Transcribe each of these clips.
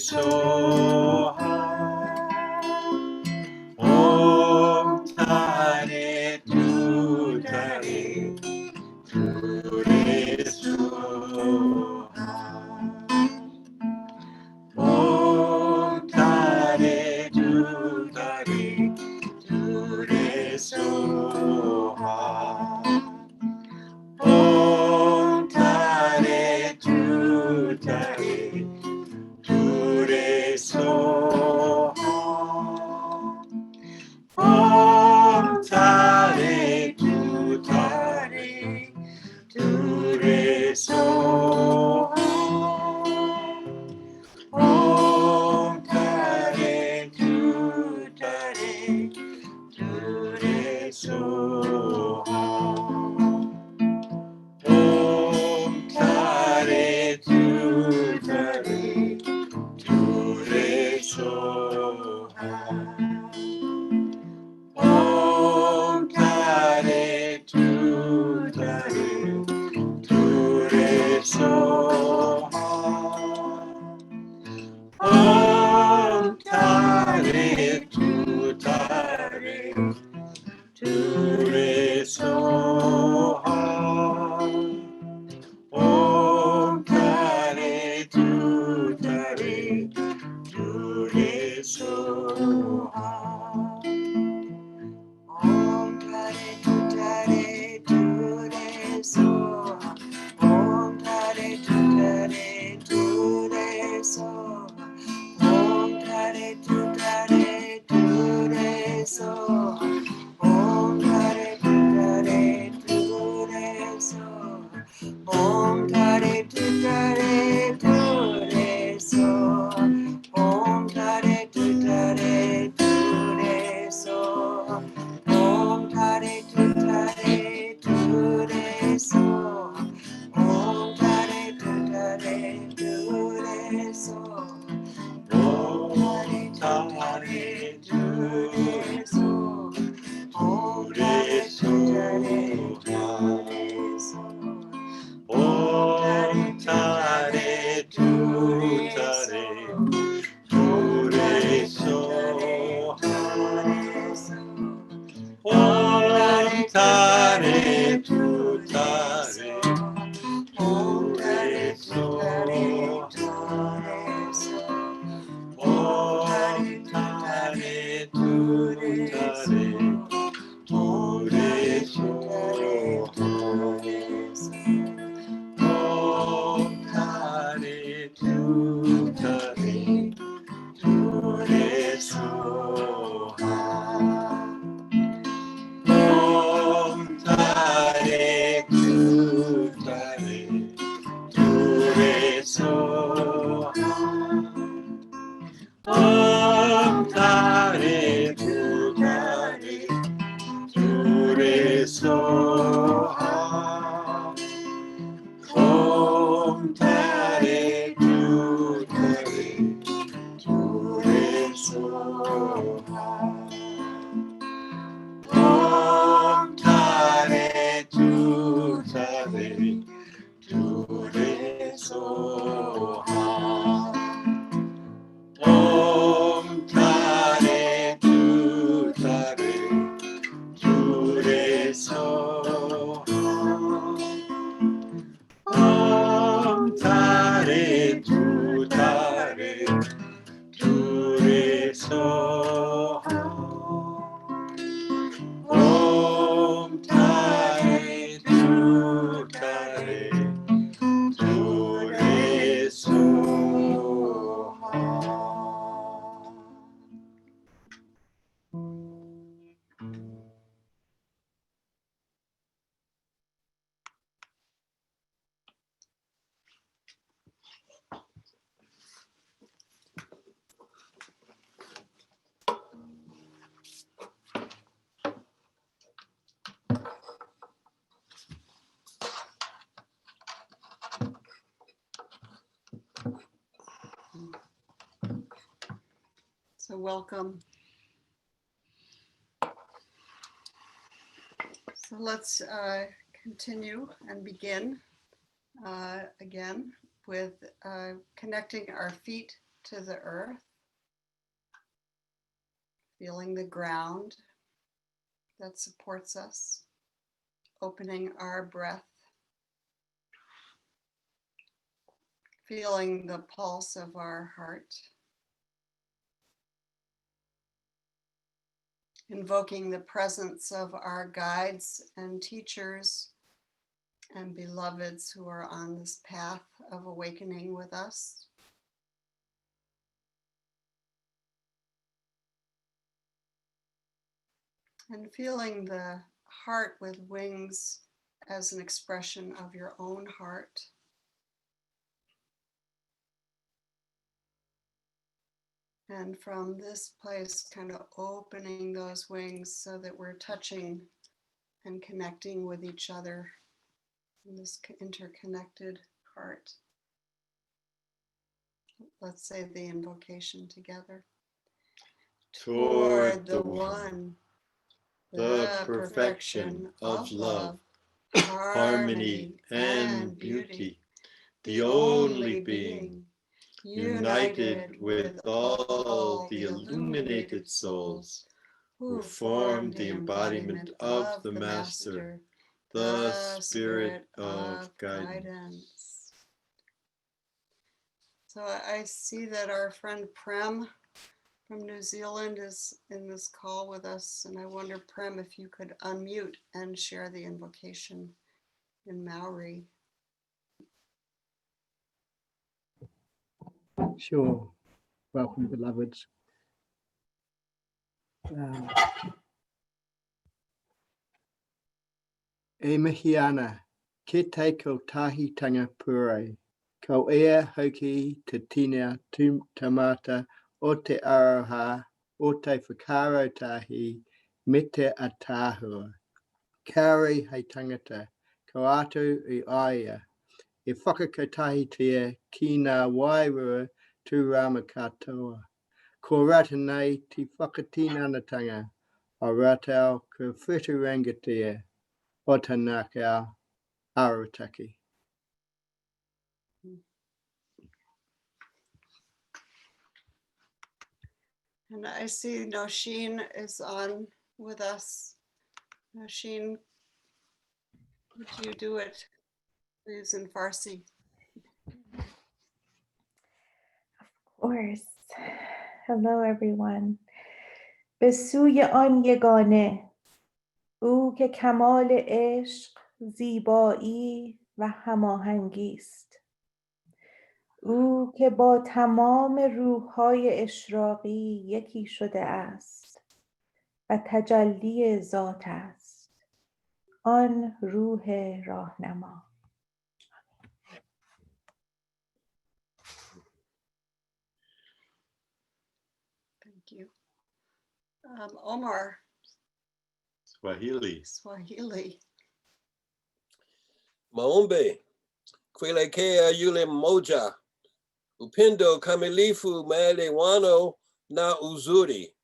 Soha. Om Tare Tu Tare Ture Soha. Om Tare Tu Tare Ture Soha. Om Tare Tu Tare Ture Soha. Om Tare Tu Tare Ture Soha. Om Tare Tu Tare Ture Soha. Om Tare Tu Tare Ture Soha. Om Tare Tu Tare Ture Soha. Om Tare Tu Tare Ture Soha. Om Tare Tu Tare Ture Soha. Om Tare Tu Tare Ture Soha. Om Tare Tu Tare Ture Soha. Om Tare Tu Tare Ture Soha. Om Tare Tu Tare Ture Soha. Om Tare Tu Tare Ture Soha. Om Tare Tu Tare Ture Soha. Om Tare Tu Tare Ture Soha. Om Tare Tu Tare Ture Soha. Om Tare Ture Soha. Om Tare Tu Tare Ture Soha. Om Tare Tu Tare Ture Soha. Om Tare Tu Tare Ture Soha. Om Tare Tu Tare Ture Soha. Om Tare Tu Tare Ture Soha. Om Tare Tu Tare Ture Soha. Om Tare Tu Tare Ture Soha. Om Tare Tu Tare Ture Soha. Om Tare Tu Tare Ture Soha. Om Tare Tu Tare Ture Soha. Om Tare Tu Tare Ture Soha. Om Tare Tu Tare Ture Soha. So welcome. So let's continue and begin again with connecting our feet to the earth, feeling the ground that supports us, opening our breath, feeling the pulse of our heart, invoking the presence of our guides and teachers and beloveds who are on this path of awakening with us. And feeling the heart with wings as an expression of your own heart. And from this place, kind of opening those wings so that we're touching and connecting with each other in this interconnected heart. Let's say the invocation together. Toward the one, the perfection of love, harmony and beauty, the only being, united with all the illuminated souls who form the embodiment of the Master, the Spirit of guidance. So I see that our friend Prem from New Zealand is in this call with us, and I wonder, Prem, if you could unmute and share the invocation in Maori. Sure. Welcome, beloveds. E mihi ana, ke te ko tahitanga pure, ko ea hoki te tina tamata o te aroha o te whakaro tahi me te atahua. Kaore hei tangata, ko atu I aia, e whakakotahi tia ki ngā wairua tūrama katoa. Ko rata nei te whakatinanatanga o ratau ko whetu rangatia o tanakau arataki. And I see Noshin is on with us. Noshin, would you do it, please, in Farsi? Of course. Hello, everyone. به سوی آن یگانه او که کمال عشق، زیبایی و هماهنگی است. او که با تمام روح‌های اشراقی یکی شده است و تجلی ذات است. آن روح راهنما. Thank you. Omar. Swahili. Maombe, kuelekea yule mmoja, upendo kamilifu maelewano na uzuri.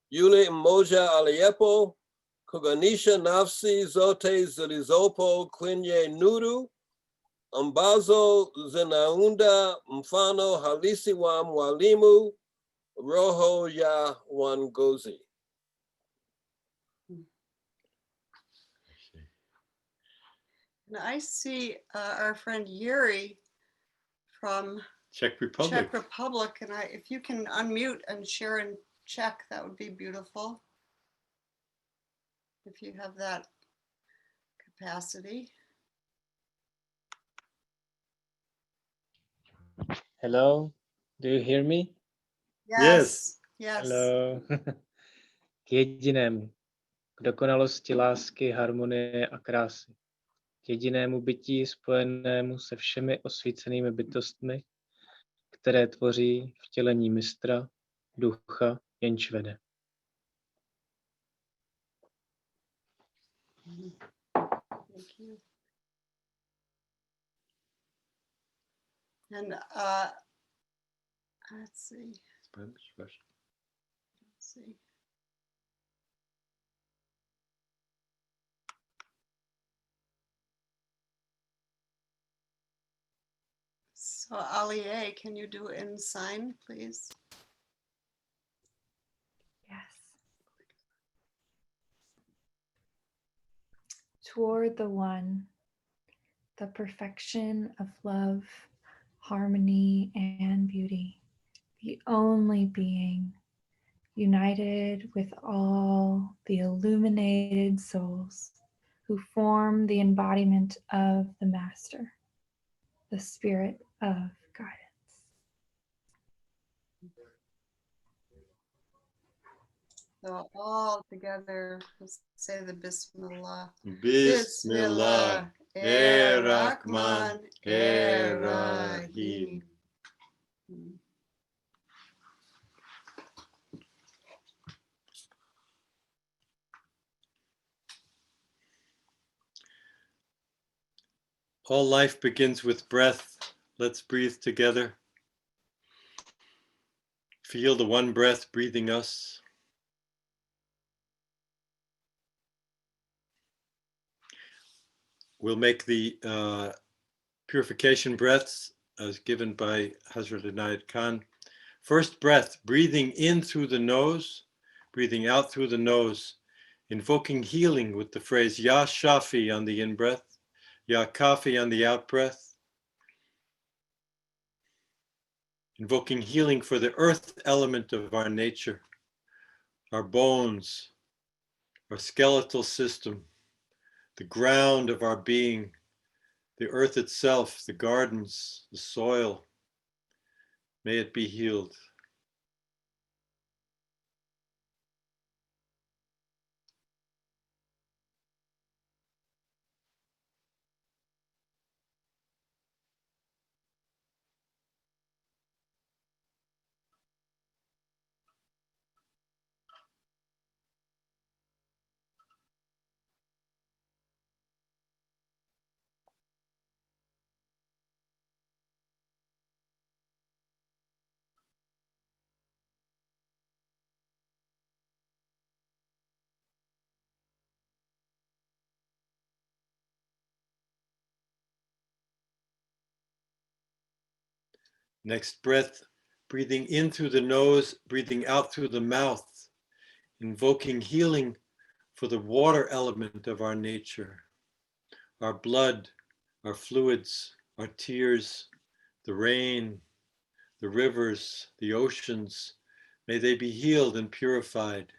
Yule mmoja aliyepo, kuganisha nafsi zote zilizopo kwenye nuru, ambazo zinaunda mfano halisi wa mwalimu, roho ya uongozi. And I see our friend Yuri from Czech Republic. And if you can unmute and share in Czech, that would be beautiful. If you have that capacity. Hello, do you hear me? Yes. Hello. K jedinému, k dokonalosti lásky, harmonie a krásy. K jedinému bytí spojenému se všemi osvícenými bytostmi, které tvoří vtělení mistra, ducha, jenž vede. Thank you. And let's see. Spanish, Russian. Let's see. So Alie, can you do in sign, please? Yes. Toward the one, the perfection of love, harmony, and beauty, the only being, united with all the illuminated souls who form the embodiment of the Master, the Spirit of guidance. So all together, let's say the Bismillah. Bismillah. Rahman, Rahim. All life begins with breath. Let's breathe together. Feel the one breath breathing us. We'll make the purification breaths as given by Hazrat Inayat Khan. First breath, breathing in through the nose, breathing out through the nose, invoking healing with the phrase Ya Shafi on the in-breath, Ya Kafi on the out-breath. Invoking healing for the earth element of our nature, our bones, our skeletal system, the ground of our being, the earth itself, the gardens, the soil. May it be healed. Next breath, breathing in through the nose, breathing out through the mouth, invoking healing for the water element of our nature, our blood, our fluids, our tears, the rain, the rivers, the oceans. May they be healed and purified.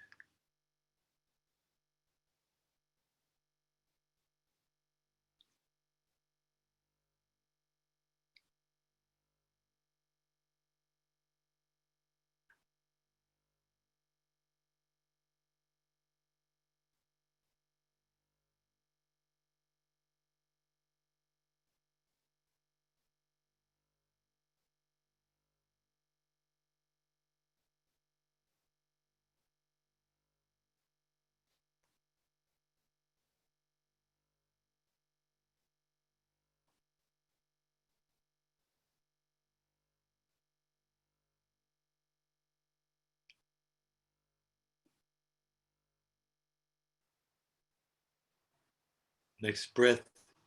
Next breath,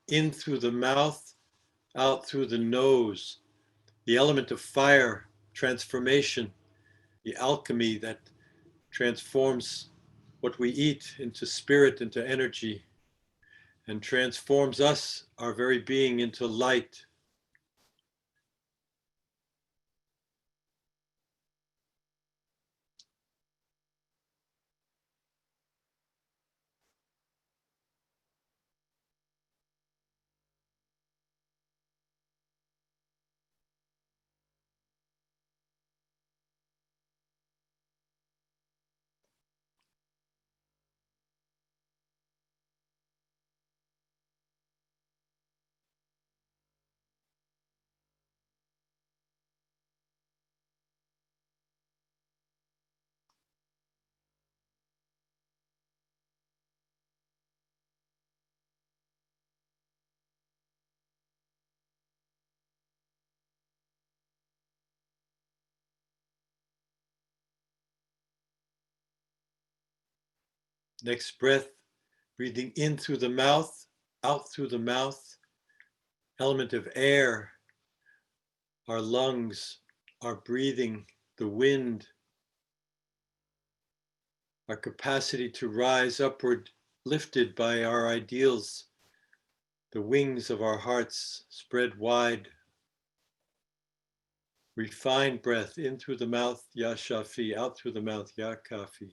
in through the mouth, out through the nose. The element of fire, transformation, the alchemy that transforms what we eat into spirit, into energy, and transforms us, our very being, into light. Next breath, breathing in through the mouth, out through the mouth, element of air, our lungs, our breathing, the wind, our capacity to rise upward, lifted by our ideals, the wings of our hearts spread wide. Refined breath in through the mouth, Ya Shafi, out through the mouth, Ya Kafi.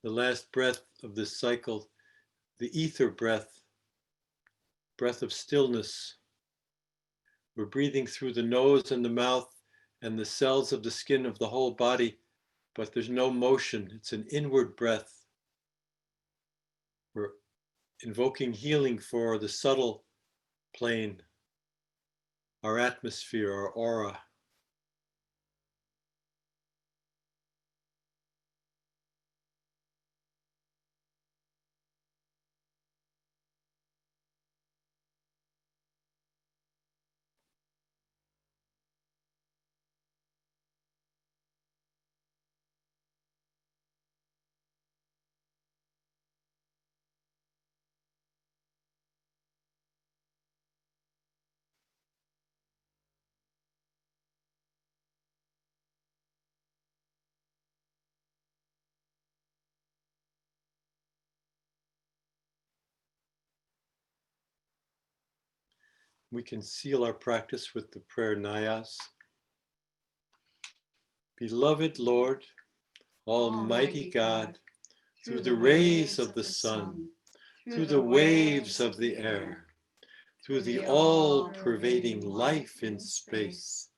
The last breath of this cycle, the ether breath, breath of stillness. We're breathing through the nose and the mouth and the cells of the skin of the whole body, but there's no motion. It's an inward breath. We're invoking healing for the subtle plane, our atmosphere, our aura. We can seal our practice with the prayer Nayas. Beloved Lord, Almighty God, through the rays of the sun, through the waves of the air, through the all-pervading life in space,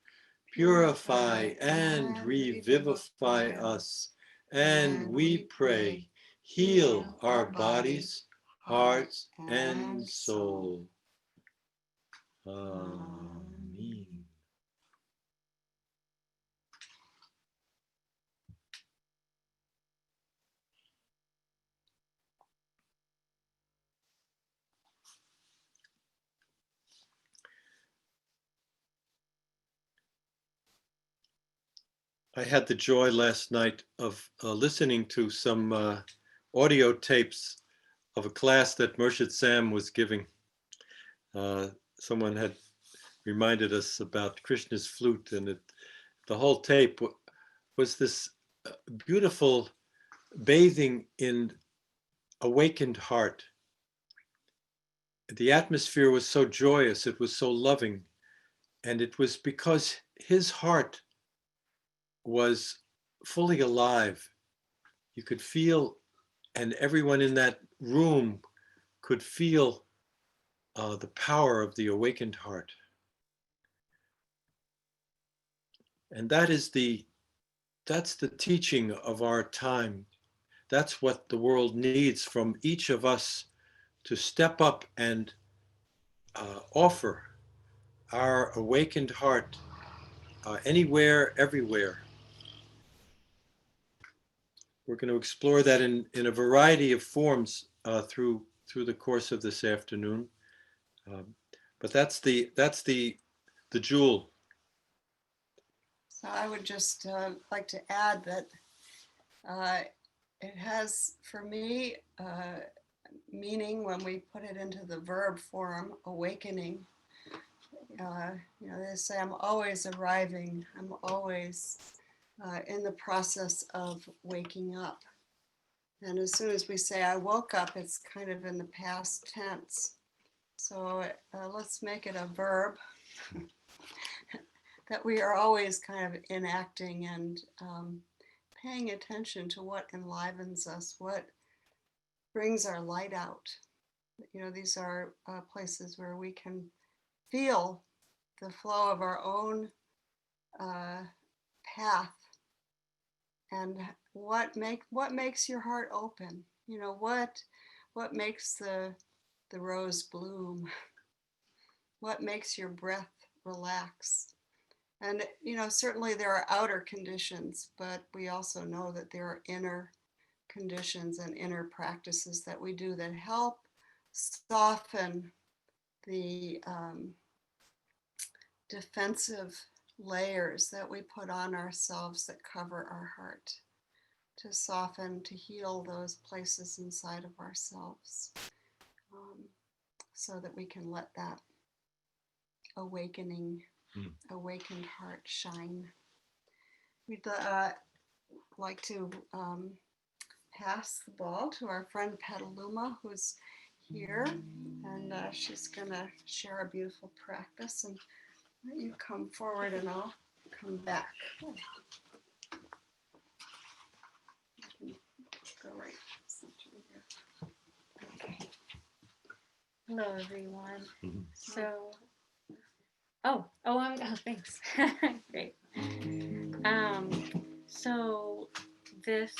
purify and revivify us, and we pray, heal our bodies, hearts, and soul. Amen. I had the joy last night of listening to some audio tapes of a class that Murshid Sam was giving. Someone had reminded us about Krishna's flute, and the whole tape was this beautiful bathing in awakened heart. The atmosphere was so joyous, it was so loving, and it was because his heart was fully alive. You could feel, and everyone in that room could feel the power of the awakened heart. And that's the teaching of our time. That's what the world needs from each of us, to step up and offer our awakened heart anywhere, everywhere. We're going to explore that in a variety of forms through the course of this afternoon. But that's the jewel. So I would just like to add that it has, for me, meaning when we put it into the verb form, awakening. They say I'm always arriving. I'm always in the process of waking up. And as soon as we say I woke up, it's kind of in the past tense. So let's make it a verb that we are always kind of enacting and paying attention to what enlivens us, what brings our light out. These are places where we can feel the flow of our own path, and what makes your heart open. You know, what makes the rose bloom? What makes your breath relax? And you know, certainly there are outer conditions, but we also know that there are inner conditions and inner practices that we do that help soften the defensive layers that we put on ourselves that cover our heart, to soften, to heal those places inside of ourselves, so that we can let that awakened heart shine. We'd like to pass the ball to our friend Petaluma, who's here, and she's going to share a beautiful practice. And let you come forward and I'll come back. Go right center here. Okay. Hello, everyone. Mhm. So, thanks. Great. So this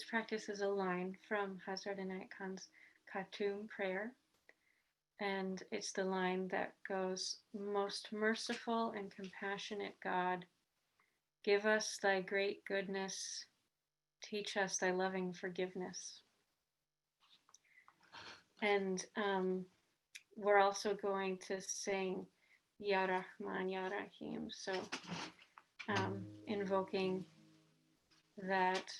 practice is a line from Hazrat Inayat Khan's Khatum prayer, and it's the line that goes, "Most merciful and compassionate God, give us thy great goodness, teach us thy loving forgiveness." And we're also going to sing Ya Rahman, Ya Rahim. So invoking that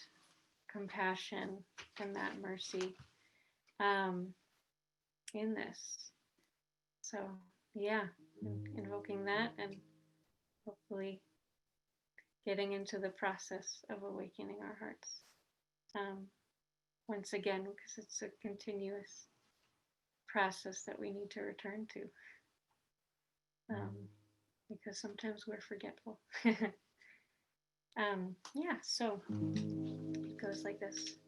compassion and that mercy in this. So yeah, invoking that and hopefully getting into the process of awakening our hearts. Once again, because it's a continuous process that we need to return to. Because sometimes we're forgetful. So it goes like this.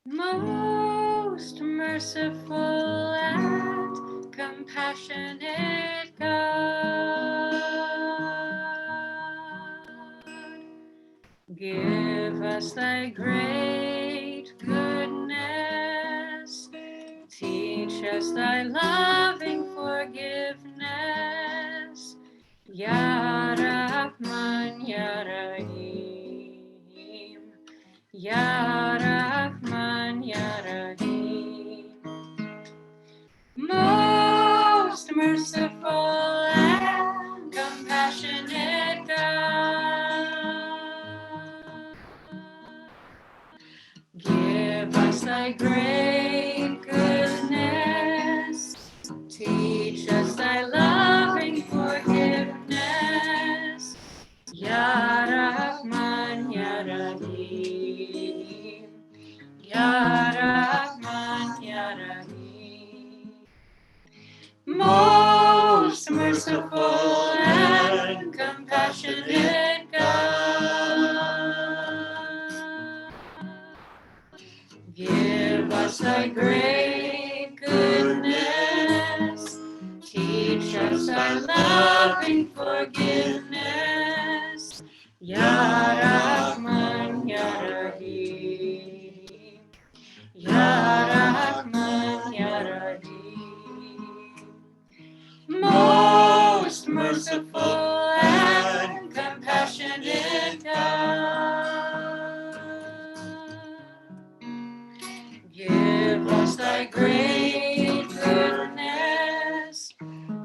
Most merciful and compassionate God, give us thy great goodness, teach us thy loving forgiveness, Ya Rahman, Ya Rahim, Ya Rahman, Ya Rahim. Most merciful and compassionate God, give us thy great goodness, teach us thy loving forgiveness, Ya Rahman, Ya Rahim, Ya Rahman, Ya Rahim. Most merciful and compassionate God, give us thy great goodness, teach us thy loving forgiveness, Ya Rahman, Ya Rahim, Ya Rahman, Ya Rahim. Most merciful and compassionate God, give us thy great goodness,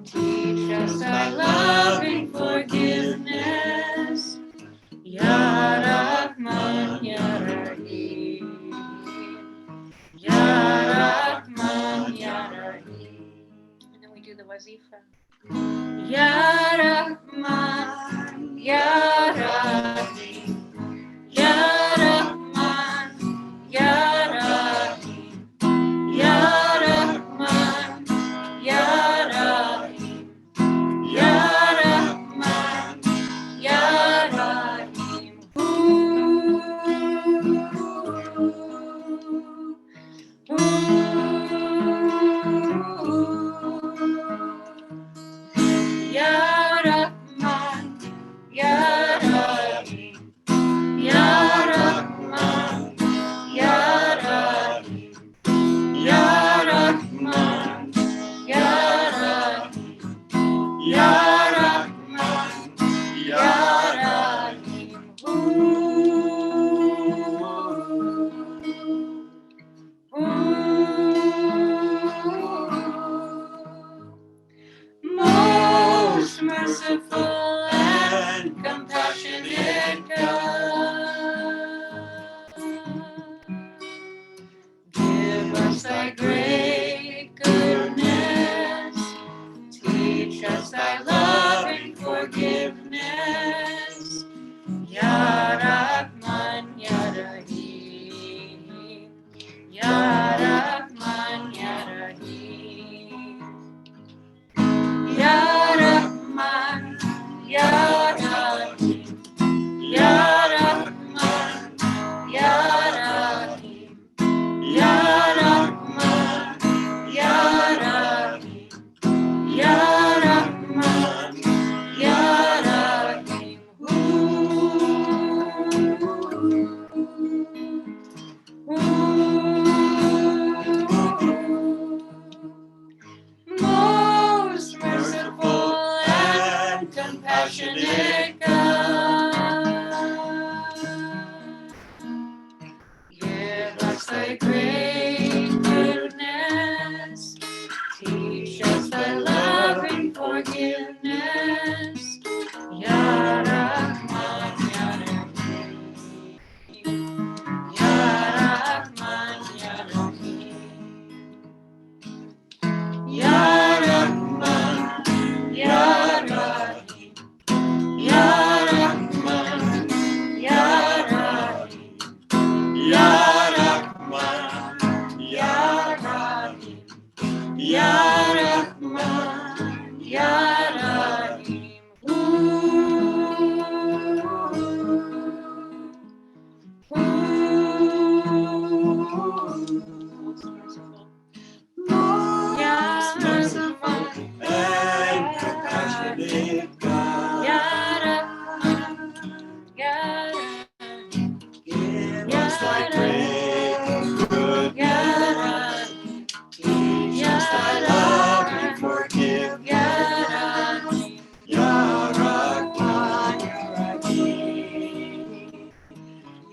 teach us thy loving forgiveness, Ya Rahman, Ya Rahim, Ya Rahman, Ya Rahim. And then we do the wazifa. Ya Rahman, Ya Rahim, Ya Rahman, Ya Rahim, Ya Rahman, Ya Rahim, Ya Rahman, Ya Rahim. merciful and compassionate God, give us thy great goodness, teach us thy loving forgiveness. Ya Rahman, Ya Rahim, Ya Rahman, Ya Rahim, Ya Rahman, Ya Rahim, Ya Rahman, Ya Rahim, Ya Rahman, Ya Rahim, Ya Rahman, Ya Rahim. Most merciful and compassionate God, give us thy great goodness, teach us thy loving forgiveness. Ya Rahman, Ya Rahim, Ya Rahman, Ya Rahim, Ya Rahman, Ya Rahim, Ya Rahman, Ya Rahim, Ya Rahman, Ya Rahim, Ya Rahman, Ya Rahim. Most merciful and compassionate God, Ya Rahman, Ya Rahim, give us thy great goodness, teach us thy love and forgive. Ya Rahim, Ya Rahman, Ya Rahim,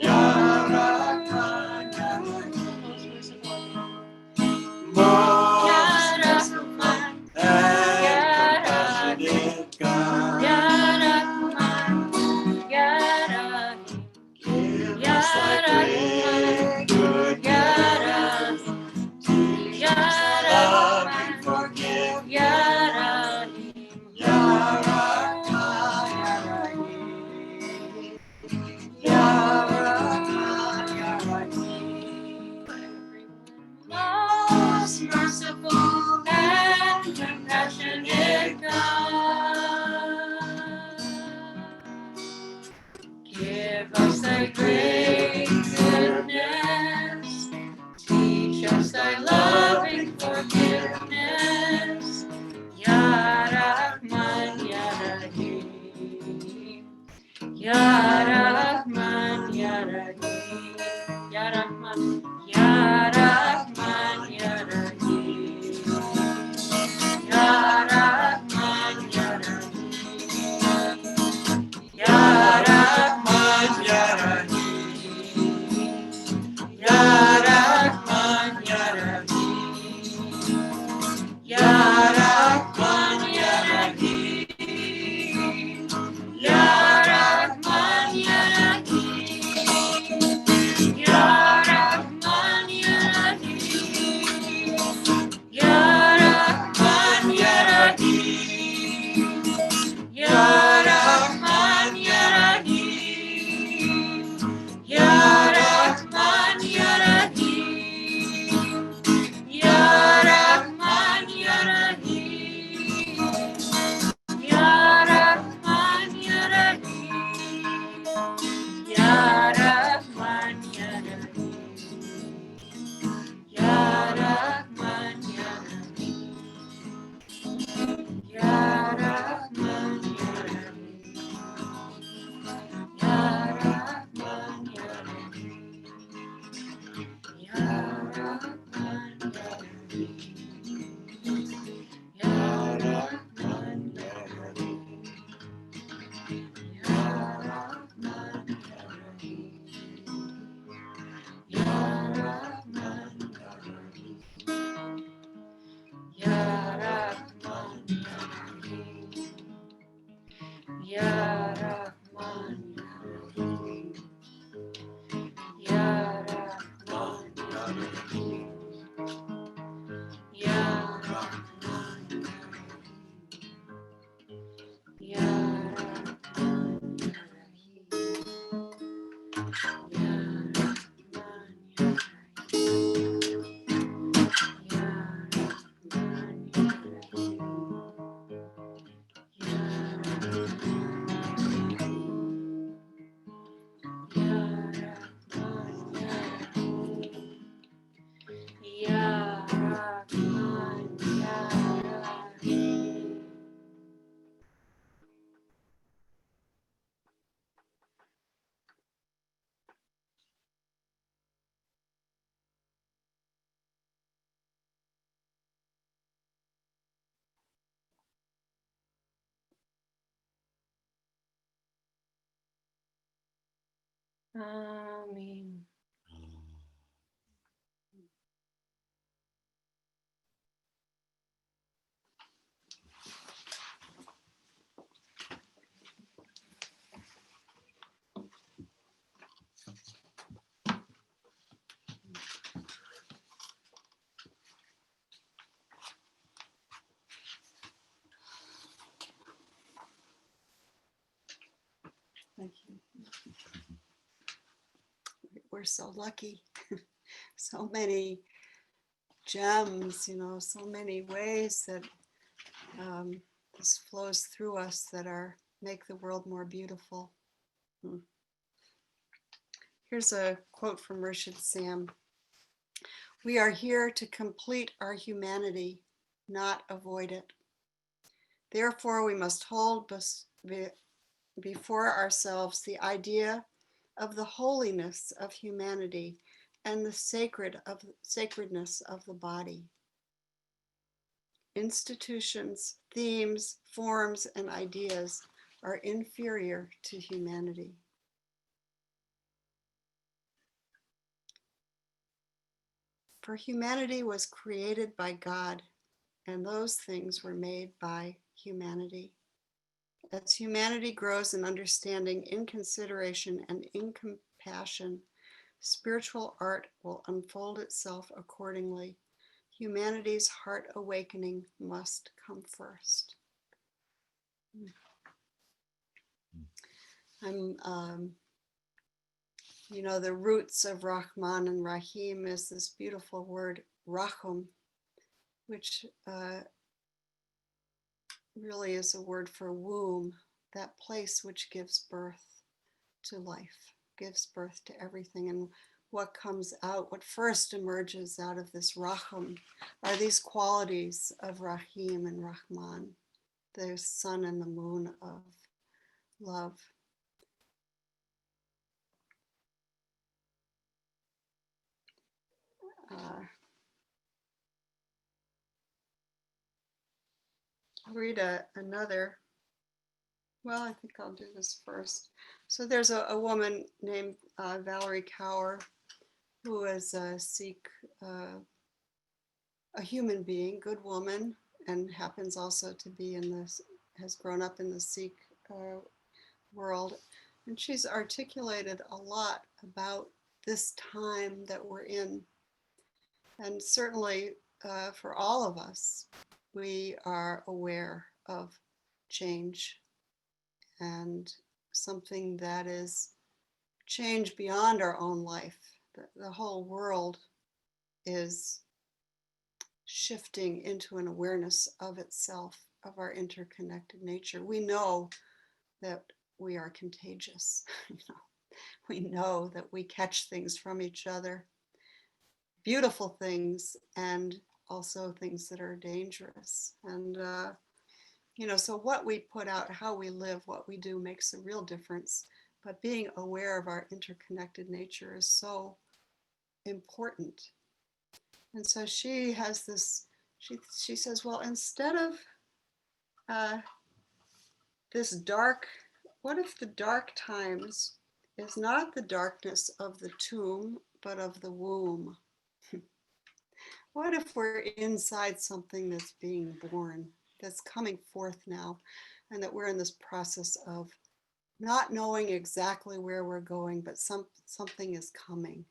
Ya Rahman, Ya Rahim. Most merciful and compassionate God, Ya Rahman, Ya Rahim, give us thy great goodness, teach us thy love and forgive. Ya Rahim, Ya Rahman, Ya Rahim, Ya Rahman, Ya Rahim. Most merciful and compassionate God, give us thy great goodness, teach us thy loving forgiveness. Ya Rahman, Ya Rahim, Ya Rahman, Ya Rahim, Ya Rahman, Ya Rahman, Ya Rahim, Ya Rahman, Ya Rahim, Ya Rahman, Ya Rahim, Ya Rahman, Ya Rahim, Ya Rahman, Ya Rahim, Ya Rahman, Ya Ya Rahman, Ya Rahman, Ya Rahman, Ya Rahman, Ya Rahman, Ya Rahim. Amen. Thank you. We're so lucky. So many gems, so many ways that this flows through us that make the world more beautiful. Here's a quote from Rashid Sam. We are here to complete our humanity, not avoid it. Therefore, we must hold before ourselves the idea of the holiness of humanity and the sacredness of the body. Institutions, themes, forms, and ideas are inferior to humanity. For humanity was created by God, and those things were made by humanity. As humanity grows in understanding, in consideration, and in compassion, spiritual art will unfold itself accordingly. Humanity's heart awakening must come first. The roots of Rahman and Rahim is this beautiful word, Rahum, which really is a word for womb, that place which gives birth to life, gives birth to everything. And what comes out, what first emerges out of this Rahum are these qualities of Rahim and Rahman, the sun and the moon of love. I'll read another. Well, I think I'll do this first. So there's a woman named Valerie Kaur, who is a Sikh, a human being, good woman, and happens also to be has grown up in the Sikh world. And she's articulated a lot about this time that we're in. And certainly for all of us, we are aware of change and something that is change beyond our own life. The whole world is shifting into an awareness of itself, of our interconnected nature. We know that we are contagious. We know that we catch things from each other, beautiful things, and also things that are dangerous. And so what we put out, how we live, what we do makes a real difference. But being aware of our interconnected nature is so important. And so she has this, she says, well, instead of this dark, what if the dark times is not the darkness of the tomb, but of the womb? What if we're inside something that's being born, that's coming forth now? and that we're in this process of not knowing exactly where we're going, but something is coming.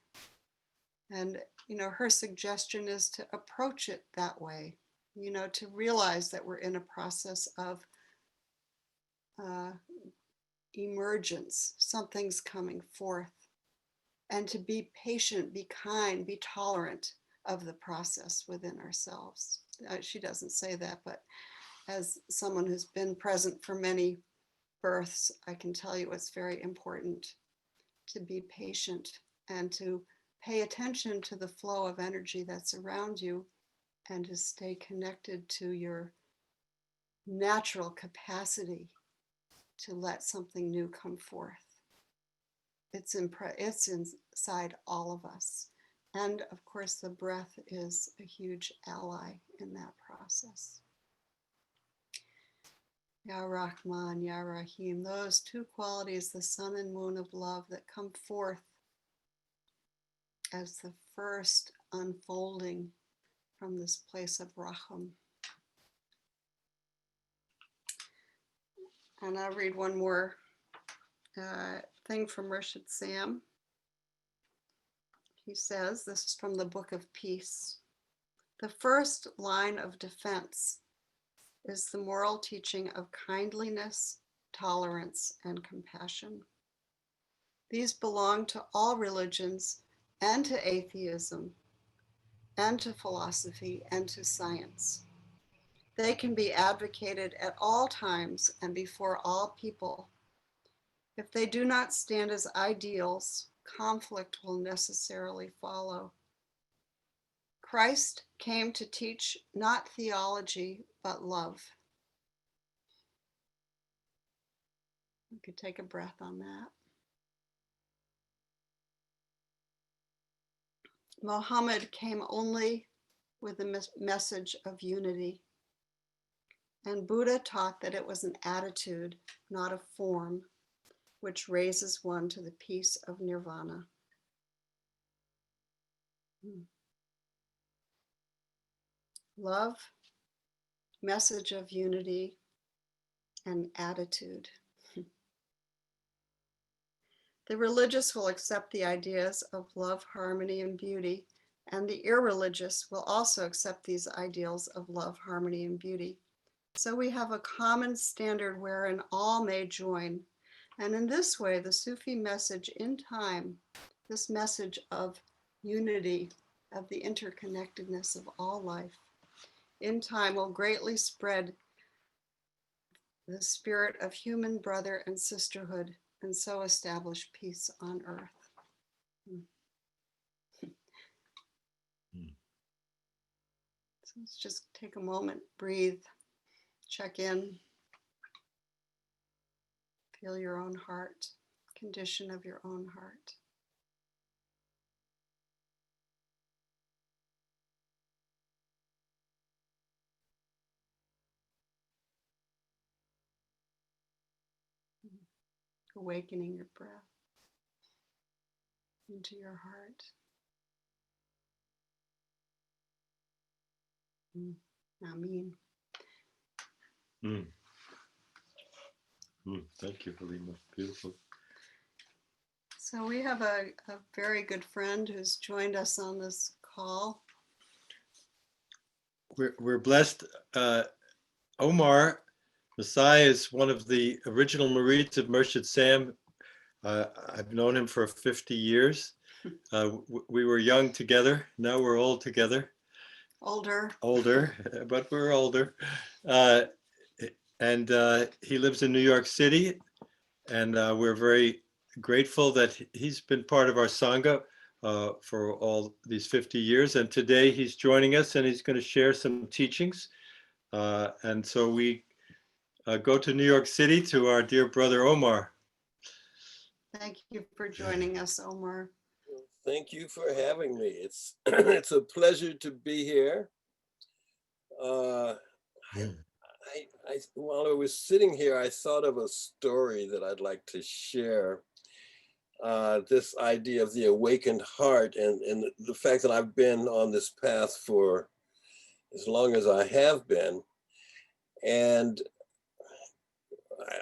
And, her suggestion is to approach it that way, to realize that we're in a process of emergence, something's coming forth, and to be patient, be kind, be tolerant of the process within ourselves. She doesn't say that, but as someone who's been present for many births, I can tell you it's very important to be patient and to pay attention to the flow of energy that's around you and to stay connected to your natural capacity to let something new come forth. It's inside all of us. And of course, the breath is a huge ally in that process. Ya Rahman, Ya Rahim, those two qualities, the sun and moon of love that come forth as the first unfolding from this place of Raham. And I'll read one more thing from Rashid Sam. He says, this is from the Book of Peace. The first line of defense is the moral teaching of kindliness, tolerance, and compassion. These belong to all religions and to atheism and to philosophy and to science. They can be advocated at all times and before all people. If they do not stand as ideals, conflict will necessarily follow. Christ came to teach not theology, but love. We could take a breath on that. Muhammad came only with the message of unity. And Buddha taught that it was an attitude, not a form, which raises one to the peace of nirvana. Love, message of unity, and attitude. The religious will accept the ideas of love, harmony, and beauty, and the irreligious will also accept these ideals of love, harmony, and beauty. So we have a common standard wherein all may join. And in this way, the Sufi message in time, this message of unity, of the interconnectedness of all life, in time will greatly spread the spirit of human brother and sisterhood, and so establish peace on earth. So let's just take a moment, breathe, check in, feel your own heart, condition of your own heart. Awakening your breath into your heart. Amen. Thank you, Halima. Beautiful. So we have a very good friend who's joined us on this call. We're blessed. Omar Masai is one of the original Marids of Murshid Sam. I've known him for 50 years. We were young together. Now we're old together. Older, but we're older. And he lives in New York City. And we're very grateful that he's been part of our Sangha for all these 50 years. And today he's joining us and he's going to share some teachings. And so we go to New York City to our dear brother Omar. Thank you for joining us, Omar. Thank you for having me. It's it's a pleasure to be here. While I was sitting here, I thought of a story that I'd like to share. This idea of the awakened heart and the fact that I've been on this path for as long as I have been. And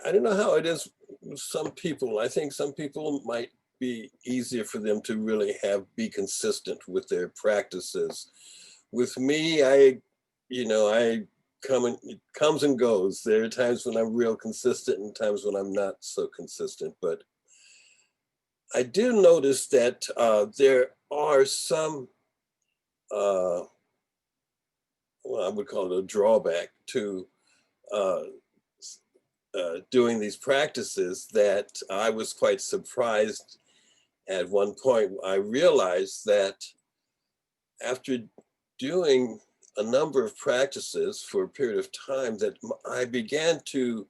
I don't know how it is with some people. I think some people might be easier for them to really be consistent with their practices. With me, it comes and goes. There are times when I'm real consistent and times when I'm not so consistent. But I do notice that there are some, well, I would call it a drawback to doing these practices that I was quite surprised at one point. I realized that after doing a number of practices for a period of time, that I began to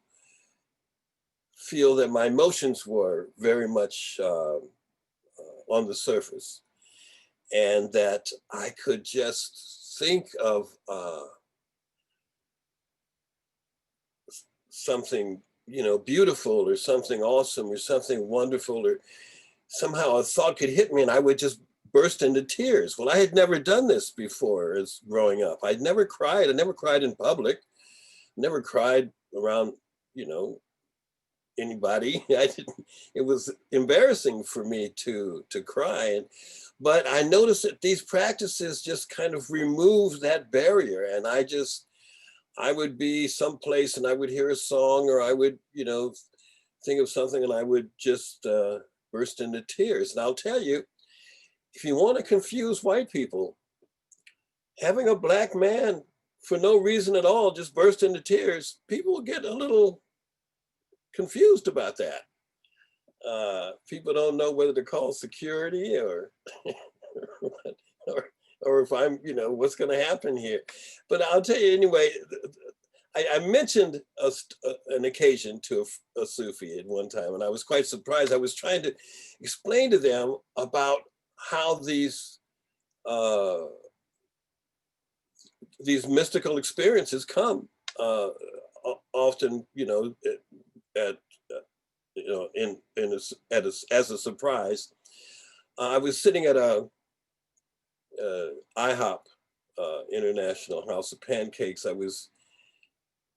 feel that my emotions were very much on the surface, and that I could just think of something, beautiful or something awesome or something wonderful, or somehow a thought could hit me and I would just burst into tears. Well, I had never done this before as growing up. I'd never cried. I never cried in public, never cried around, anybody. I didn't, it was embarrassing for me to cry. But I noticed that these practices just kind of remove that barrier. And I would be someplace and I would hear a song, or I would, think of something and I would just burst into tears. And I'll tell you, if you want to confuse white people, having a Black man for no reason at all just burst into tears, people get a little confused about that. People don't know whether to call security or or if I'm, what's going to happen here. But I'll tell you anyway. I mentioned an occasion to a Sufi at one time, and I was quite surprised. I was trying to explain to them about how these mystical experiences come often, at as a surprise. I was sitting at a IHOP, International House of Pancakes. I was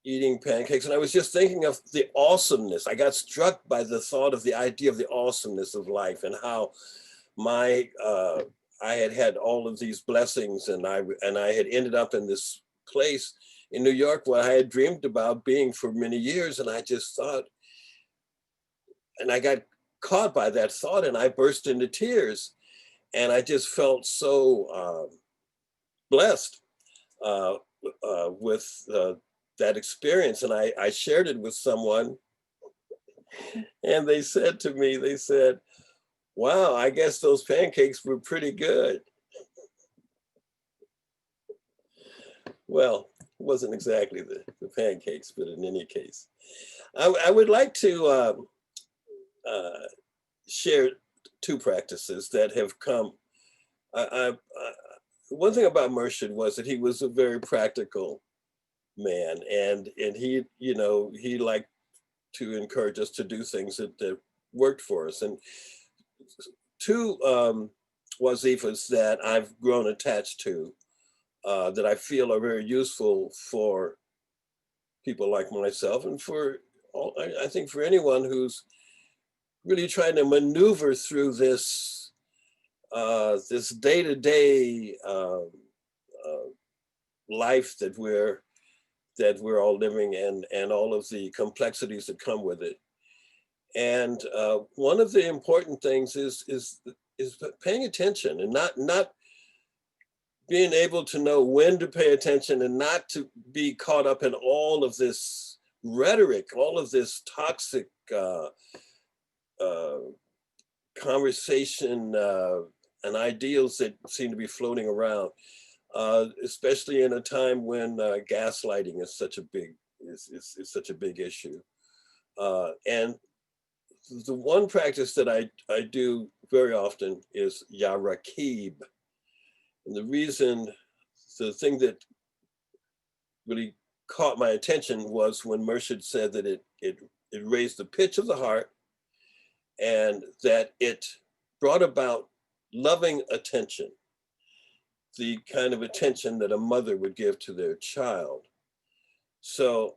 eating pancakes and I was just thinking of the awesomeness. I got struck by the thought of the idea of the awesomeness of life and how I had all of these blessings, and I had ended up in this place in New York where I had dreamed about being for many years. And I just thought, and I got caught by that thought and I burst into tears. And I just felt so blessed with that experience. And I shared it with someone, and they said to me, wow, I guess those pancakes were pretty good. Well, it wasn't exactly the pancakes, but in any case, I would like to share two practices that have come. One thing about Murshid was that he was a very practical man, and he, he liked to encourage us to do things that worked for us. And two wazifas that I've grown attached to, that I feel are very useful for people like myself, and I think for anyone who's really trying to maneuver through this this day-to-day life that we're all living in, and all of the complexities that come with it. And one of the important things is paying attention, and not being able to know when to pay attention, and not to be caught up in all of this rhetoric, all of this toxic conversation and ideals that seem to be floating around, especially in a time when gaslighting is such a big issue. And the one practice that I do very often is Ya Rakib. And the thing that really caught my attention was when Murshid said that it raised the pitch of the heart, and that it brought about loving attention, the kind of attention that a mother would give to their child. So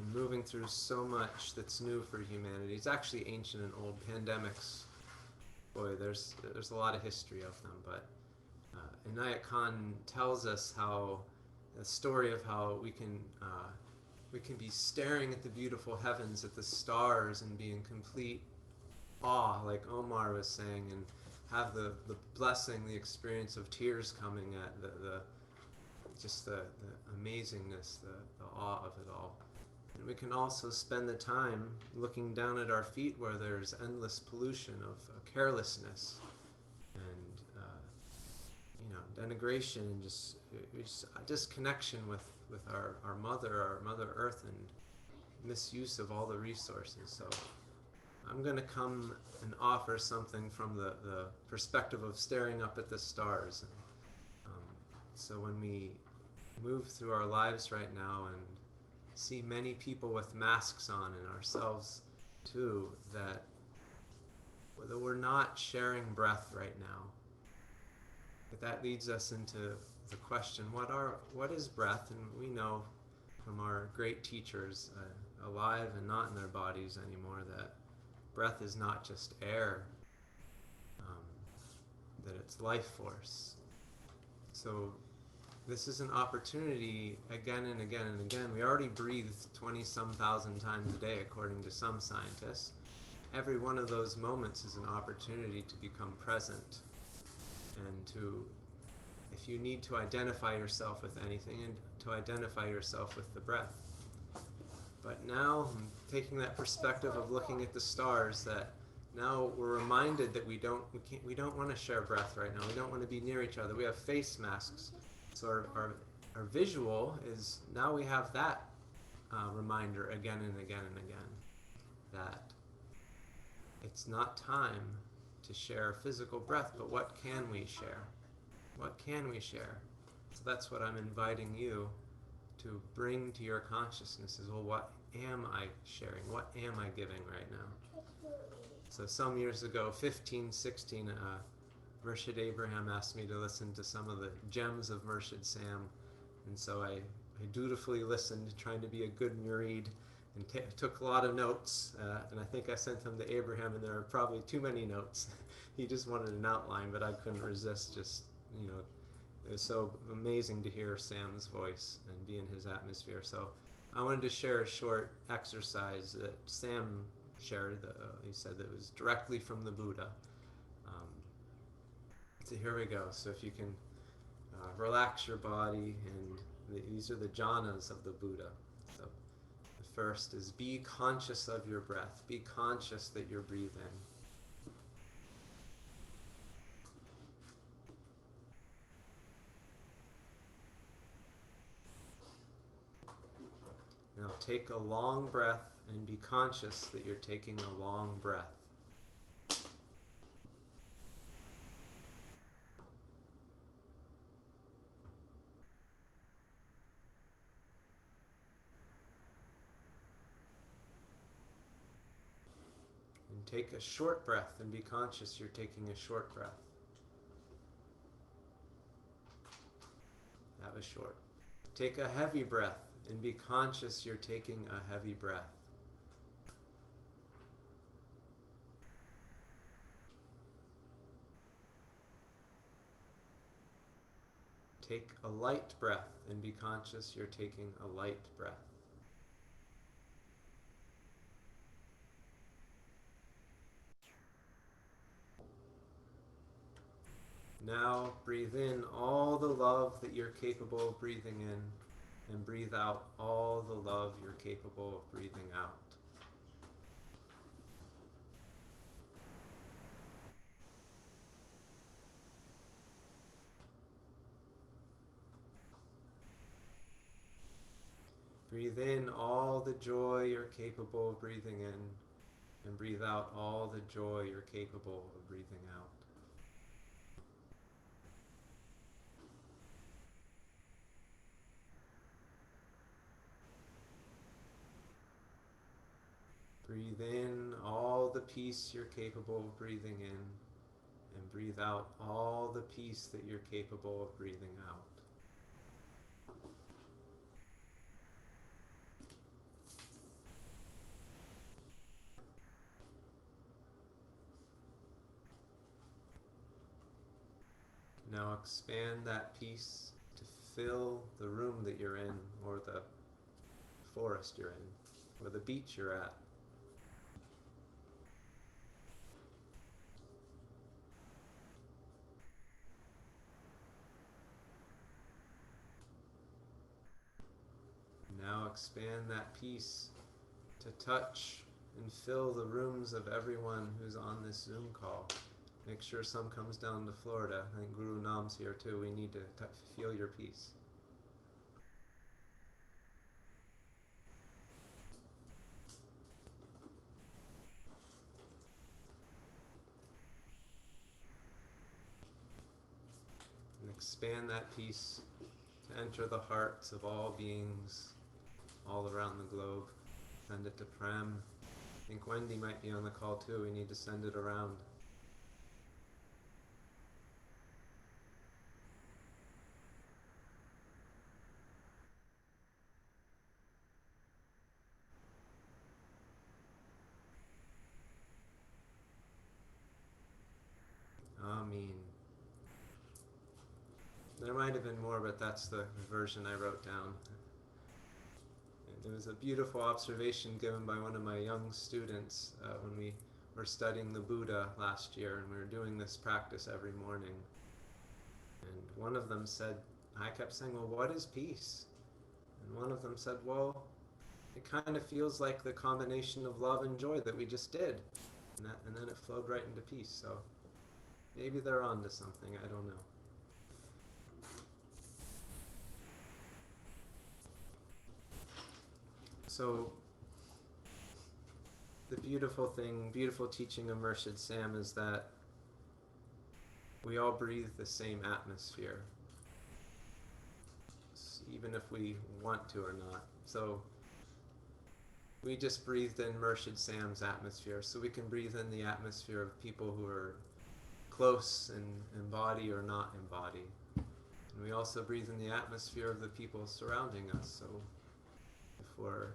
and moving through so much that's new for humanity. It's actually ancient and old pandemics. Boy, there's a lot of history of them, but Inayat Khan tells us how the story of how we can be staring at the beautiful heavens, at the stars, and be in complete awe, like Omar was saying, and have the blessing, the experience of tears coming at the amazingness, the awe of it all. And we can also spend the time looking down at our feet where there's endless pollution of carelessness and denigration and just a disconnection with our Mother Earth, and misuse of all the resources. So I'm going to come and offer something from the perspective of staring up at the stars. So when we move through our lives right now and see many people with masks on, and ourselves too, that we're not sharing breath right now. But that leads us into the question, what is breath? And we know from our great teachers, alive and not in their bodies anymore, that breath is not just air, that it's life force. So this is an opportunity again and again and again. We already breathe 20-some thousand times a day, according to some scientists. Every one of those moments is an opportunity to become present, and to, if you need to identify yourself with anything, and to identify yourself with the breath. But now, taking that perspective of looking at the stars, that now we're reminded that we don't want to share breath right now. We don't want to be near each other. We have face masks. So our visual is, now we have that reminder again and again and again, that it's not time to share physical breath, but what can we share? What can we share? So that's what I'm inviting you to bring to your consciousness is, well, what am I sharing? What am I giving right now? So some years ago, 15, 16, Murshid Abraham asked me to listen to some of the gems of Murshid Sam. And so I dutifully listened, trying to be a good murid, and took a lot of notes. And I think I sent them to Abraham, and there are probably too many notes. He just wanted an outline, but I couldn't resist just, it was so amazing to hear Sam's voice and be in his atmosphere. So I wanted to share a short exercise that Sam shared. He said that it was directly from the Buddha. So here we go. So if you can relax your body, and these are the jhanas of the Buddha. So the first is, be conscious of your breath. Be conscious that you're breathing. Now take a long breath and be conscious that you're taking a long breath. And take a short breath and be conscious you're taking a short breath. That was short. Take a heavy breath and be conscious you're taking a heavy breath. Take a light breath and be conscious you're taking a light breath. Now breathe in all the love that you're capable of breathing in, and breathe out all the love you're capable of breathing out. Breathe in all the joy you're capable of breathing in, and breathe out all the joy you're capable of breathing out. Breathe in all the peace you're capable of breathing in, and breathe out all the peace that you're capable of breathing out. Now expand that peace to fill the room that you're in, or the forest you're in, or the beach you're at. Now expand that peace to touch and fill the rooms of everyone who's on this Zoom call. Make sure some comes down to Florida. I think Guru Nam's here too. We need to feel your peace. And expand that peace to enter the hearts of all beings all around the globe. Send it to Prem. I think Wendy might be on the call too. We need to send it around. Amen. There might have been more, but that's the version I wrote down. It was a beautiful observation given by one of my young students when we were studying the Buddha last year, and we were doing this practice every morning. And one of them said, I kept saying, well, what is peace? And one of them said, well, it kind of feels like the combination of love and joy that we just did. And then it flowed right into peace. So maybe they're on to something, I don't know. So the beautiful teaching of Murshid Sam is that we all breathe the same atmosphere, even if we want to or not. So we just breathed in Murshid Sam's atmosphere, so we can breathe in the atmosphere of people who are close in body or not in body. And we also breathe in the atmosphere of the people surrounding us. So if we're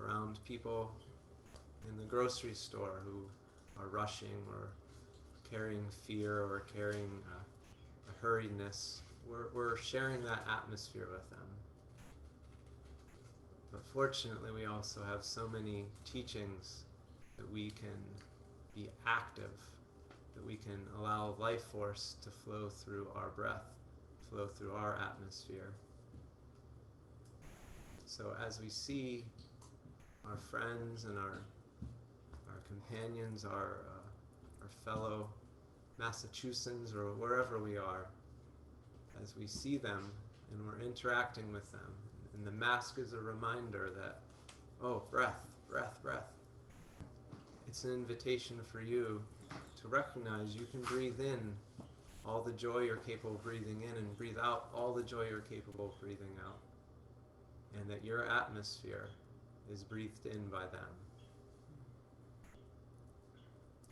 around people in the grocery store who are rushing or carrying fear or carrying a hurriedness, we're sharing that atmosphere with them. But fortunately, we also have so many teachings that we can be active, that we can allow life force to flow through our breath, flow through our atmosphere. So as we see our friends and our companions, our fellow Massachusetts or wherever we are, as we see them and we're interacting with them, and the mask is a reminder that, oh, breath, breath, breath. It's an invitation for you to recognize you can breathe in all the joy you're capable of breathing in and breathe out all the joy you're capable of breathing out. And that your atmosphere is breathed in by them.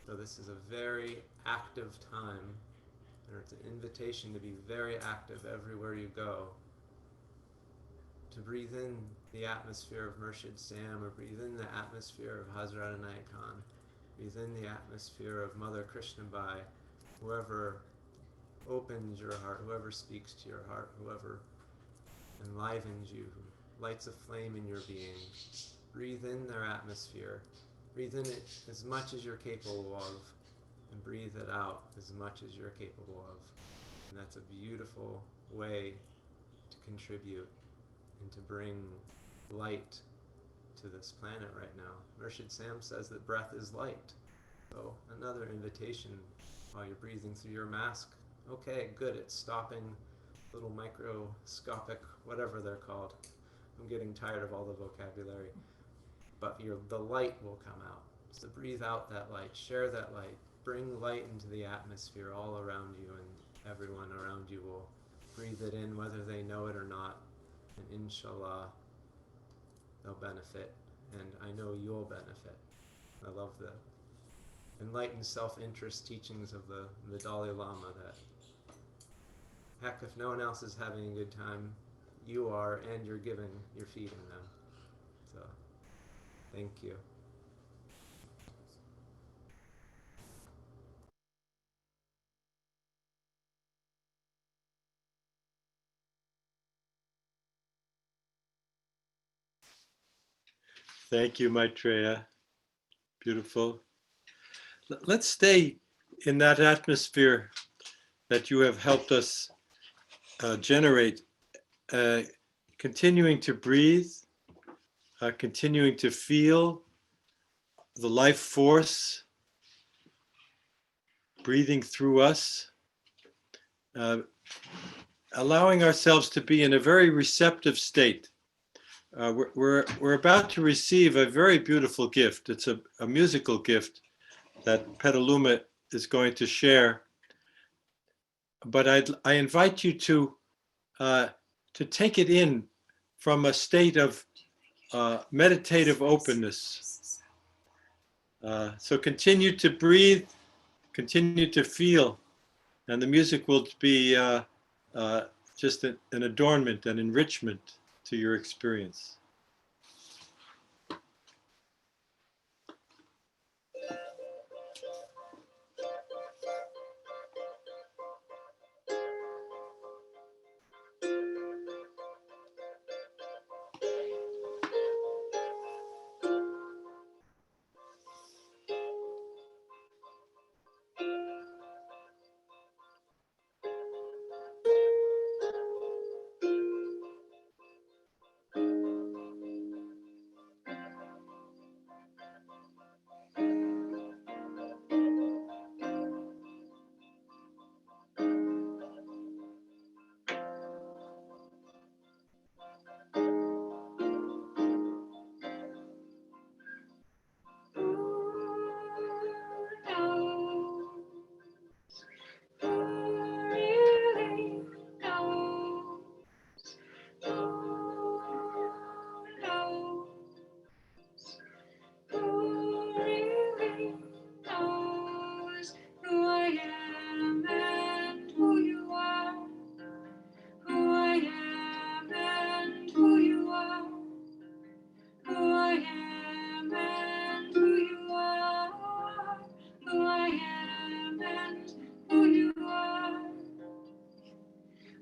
So this is a very active time, and it's an invitation to be very active everywhere you go. To breathe in the atmosphere of Murshid Sam, or breathe in the atmosphere of Hazrat Inayat Khan, breathe in the atmosphere of Mother Krishnabai, whoever opens your heart, whoever speaks to your heart, whoever enlivens you, lights a flame in your being. Breathe in their atmosphere. Breathe in it as much as you're capable of, and breathe it out as much as you're capable of. And that's a beautiful way to contribute and to bring light to this planet right now. Murshid Sam says that breath is light. So another invitation while you're breathing through your mask. Okay, good, it's stopping little microscopic, whatever they're called. I'm getting tired of all the vocabulary. But the light will come out. So breathe out that light, share that light, bring light into the atmosphere all around you, and everyone around you will breathe it in whether they know it or not. And inshallah, they'll benefit, and I know you'll benefit. I love the enlightened self-interest teachings of the Dalai Lama that, heck, if no one else is having a good time, you are, and you're feeding them. So, thank you. Thank you, Maitreya. Beautiful. Let's stay in that atmosphere that you have helped us generate, continuing to breathe, continuing to feel the life force breathing through us, allowing ourselves to be in a very receptive state. We're about to receive a very beautiful gift. It's a musical gift that Petaluma is going to share. But I invite you to take it in from a state of meditative openness. So continue to breathe, continue to feel, and the music will be just an adornment, an enrichment to your experience.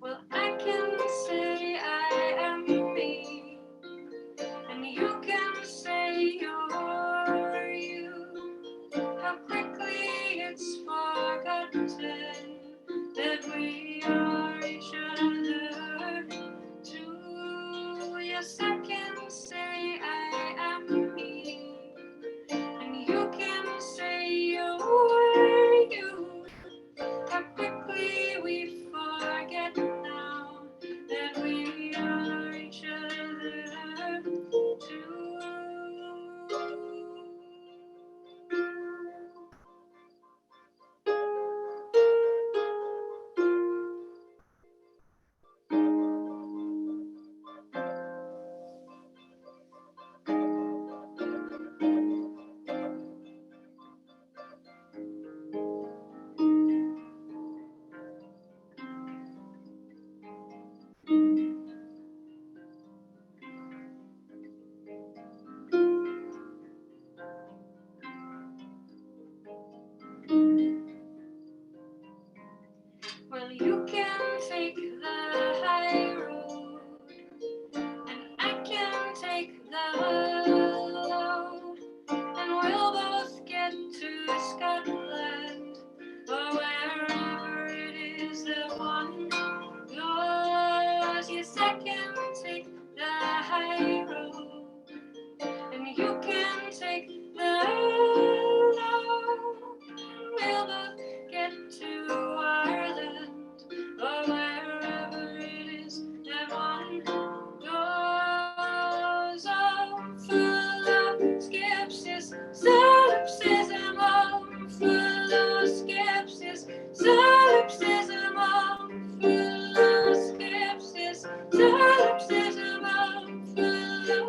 Well, I can say I am me, and you can say you're you. How quickly it's forgotten that we are each other too. Yes, I can say I am me, and you can say you're you. How quickly we forget now that we are each other too. Well, you can take the high road, and I can take the low, and we'll both get to Scotland, or wherever it is that one goes. Yes, I can take the high road, and you can take the low. We'll both get to Ireland, or wherever it is that one goes. Oh, full of skepsis, solipsism. Oh, full of skepsis, solipsism. Oh, full of skepsis, solipsism. Oh, full of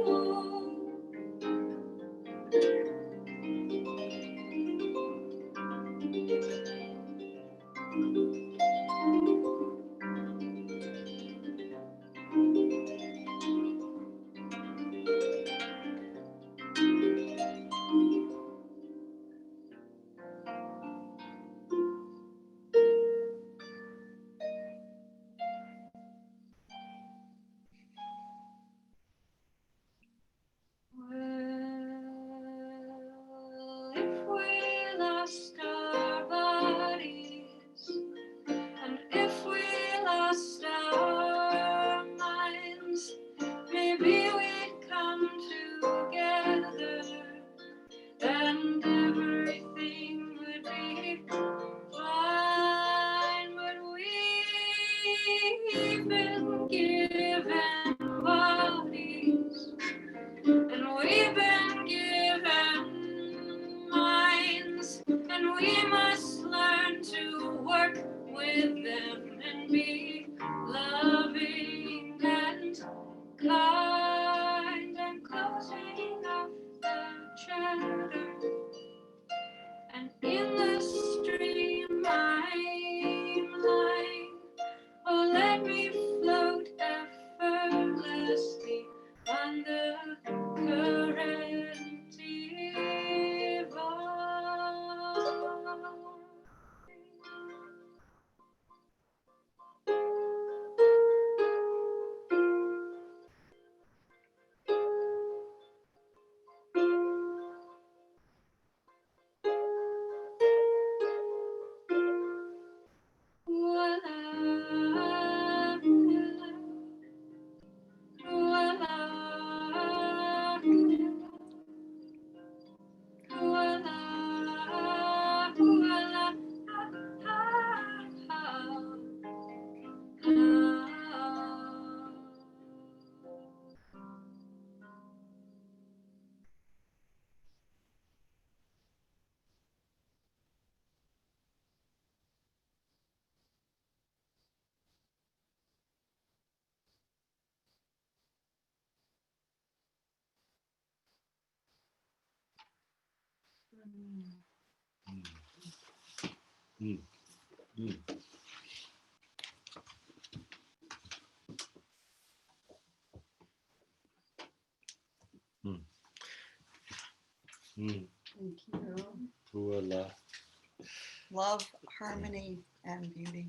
if we lost our bodies, and if we lost our minds, maybe we'd come together and everything would be fine. But we've been given bodies, and we've been given minds, and we must learn to work with them and be loving and kind. I'm closing off the chatter, and in the stream I'm lying. Oh, let me float effortlessly on the current Mm, mm. Mm. Mm. Thank you. Voila. Love, harmony, and beauty.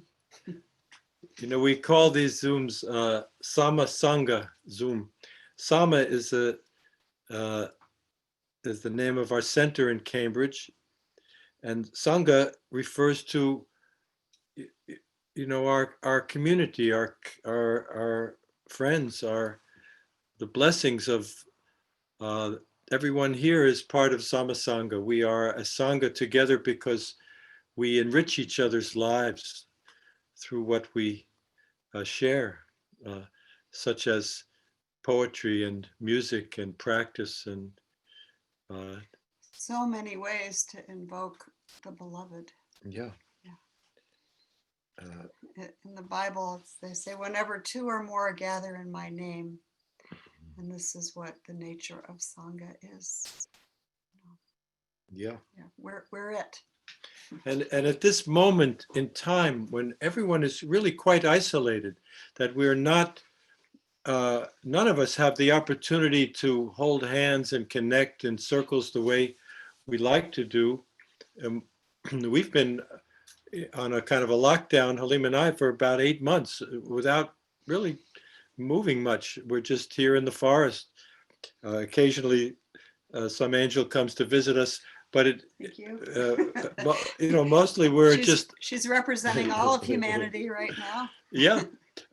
You know, we call these Zooms Sama Sangha Zoom. Sama is the name of our center in Cambridge, and Sangha refers to, you know, our community, our friends, the blessings of everyone here is part of Sama Sangha. We are a Sangha together because we enrich each other's lives through what we share, such as poetry and music and practice and So many ways to invoke the beloved. yeah. In the Bible, they say, whenever two or more gather in my name. And this is what the nature of Sangha is. Yeah. We're it. And at this moment in time when everyone is really quite isolated, that we're not, none of us have the opportunity to hold hands and connect in circles the way we like to do. We've been on a kind of a lockdown, Halim and I, for about 8 months without really moving much. We're just here in the forest. Occasionally, some angel comes to visit us, but Thank you. You know, mostly we're she's representing all of humanity right now. Yeah,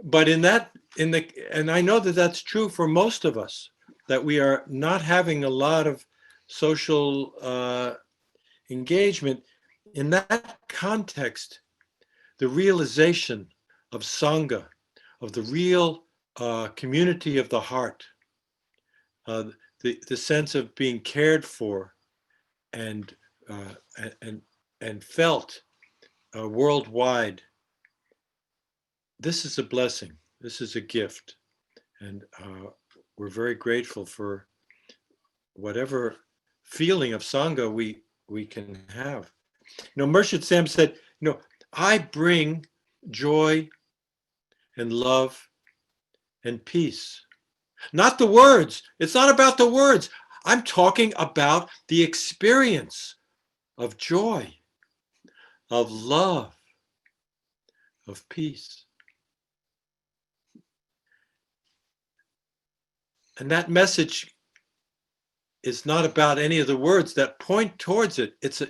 but and I know that that's true for most of us, that we are not having a lot of social engagement. In that context, the realization of Sangha, of the real community of the heart, the sense of being cared for and felt worldwide. This is a blessing. This is a gift, and we're very grateful for whatever feeling of Sangha we can have. You know, Murshid Sam said, you know, I bring joy and love and peace. Not the words. It's not about the words. I'm talking about the experience of joy, of love, of peace. And that message it's not about any of the words that point towards it. It's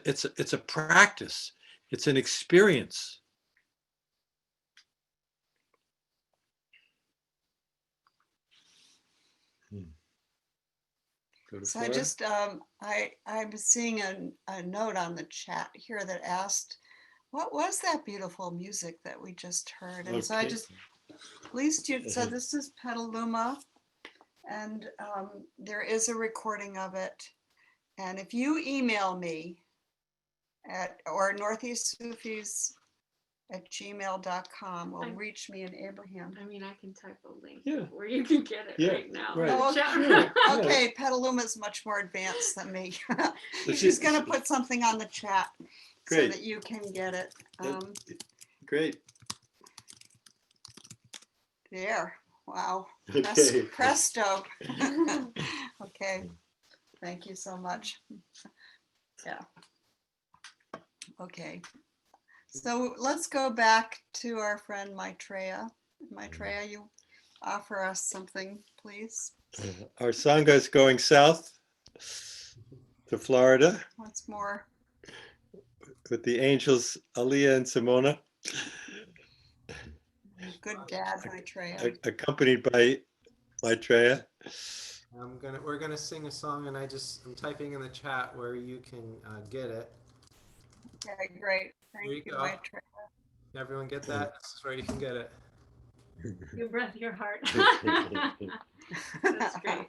a practice. It's an experience. Go to So I Flora. just, I'm seeing a note on the chat here that asked, what was that beautiful music that we just heard? And so I Okay. just, please do, so this is Petaluma, and there is a recording of it. And if you email me at, or northeastsufis@gmail.com will reach me in Abraham. I mean, I can type a link Yeah. where you can get it Yeah, right now. right. Oh, Chat. Sure. Okay, Petaluma is much more advanced than me. So She's gonna put something on the chat so Great. that you can get it. Great. There, wow, Okay. presto. Okay, thank you so much. Yeah. Okay, so let's go back to our friend Maitreya. Maitreya, you offer us something, please. Our Sangha is going south to Florida What's more? with the angels Aliyah and Simona, Good dad, Maitreya. accompanied by Maitreya. We're gonna sing a song, and I'm typing in the chat where you can get it. Okay, great. Here Thank you you, go. Maitreya. Everyone get that? This is where you can get it. Your breath, your heart. That's great.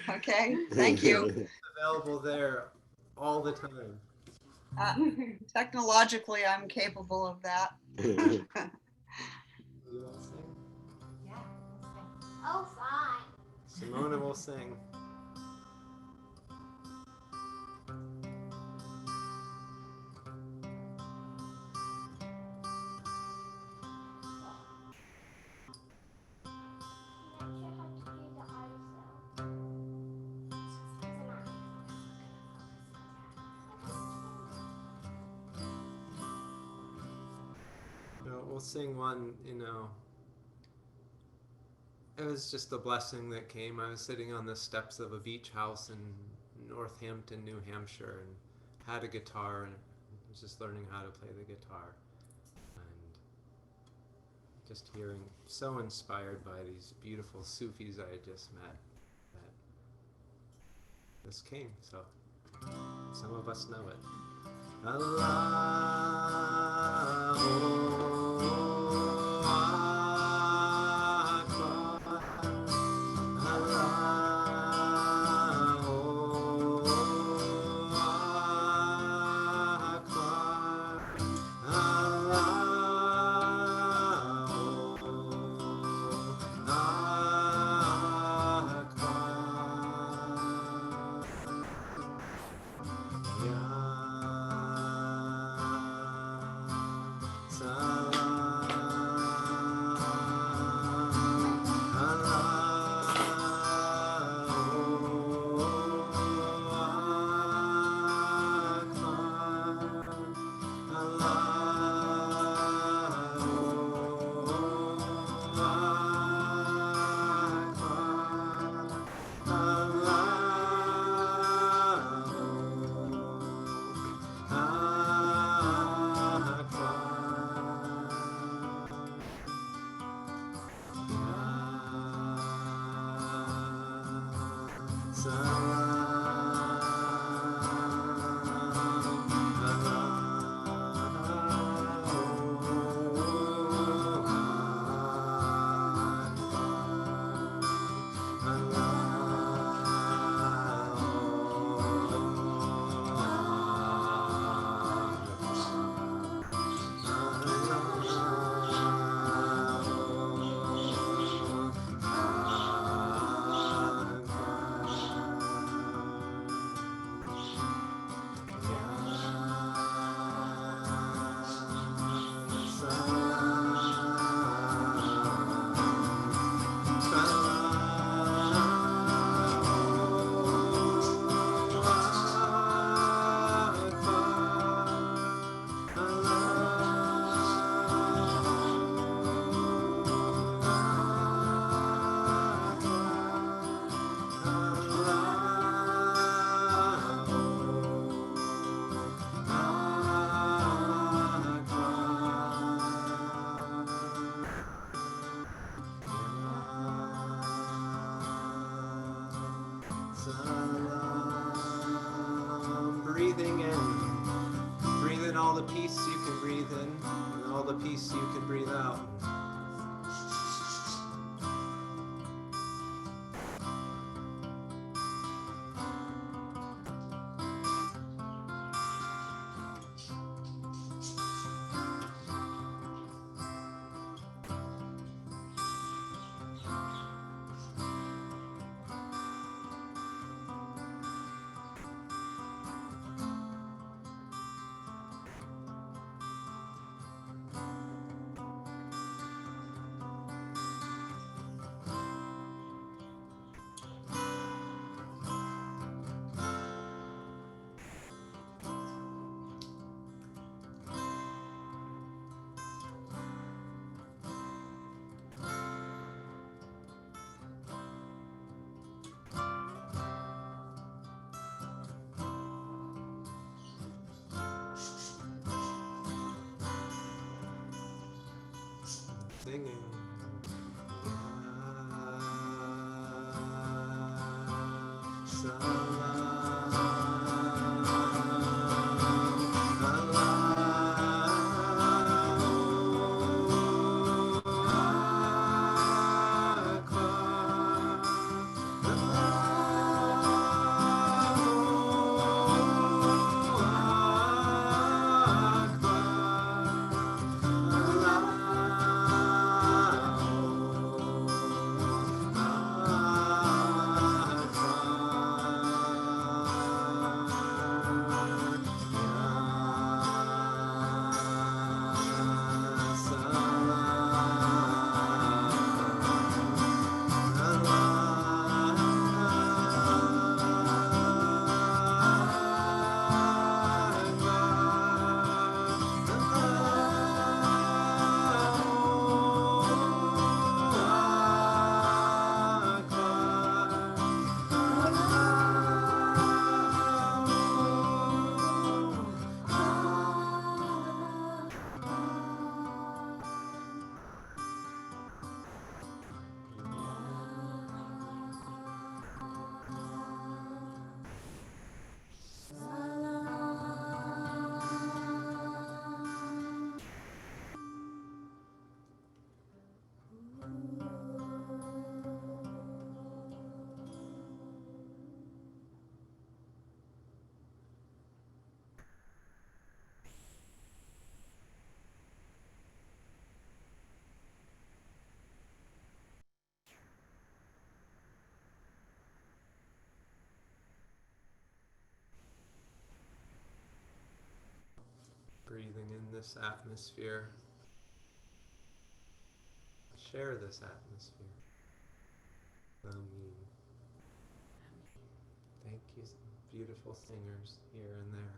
Okay, thank you. It's available there all the time. Technologically, I'm capable of that. You want to sing? Yeah. Oh, fine. Simona will sing. We'll sing one, it was just a blessing that came. I was sitting on the steps of a beach house in Northampton, New Hampshire, and had a guitar, and was just learning how to play the guitar. And just hearing, so inspired by these beautiful Sufis I had just met, that this came. So some of us know it. Allah the peace you can breathe in and all the peace you can breathe out. Singing. Breathing in this atmosphere. Share this atmosphere. Thank you, beautiful singers here and there.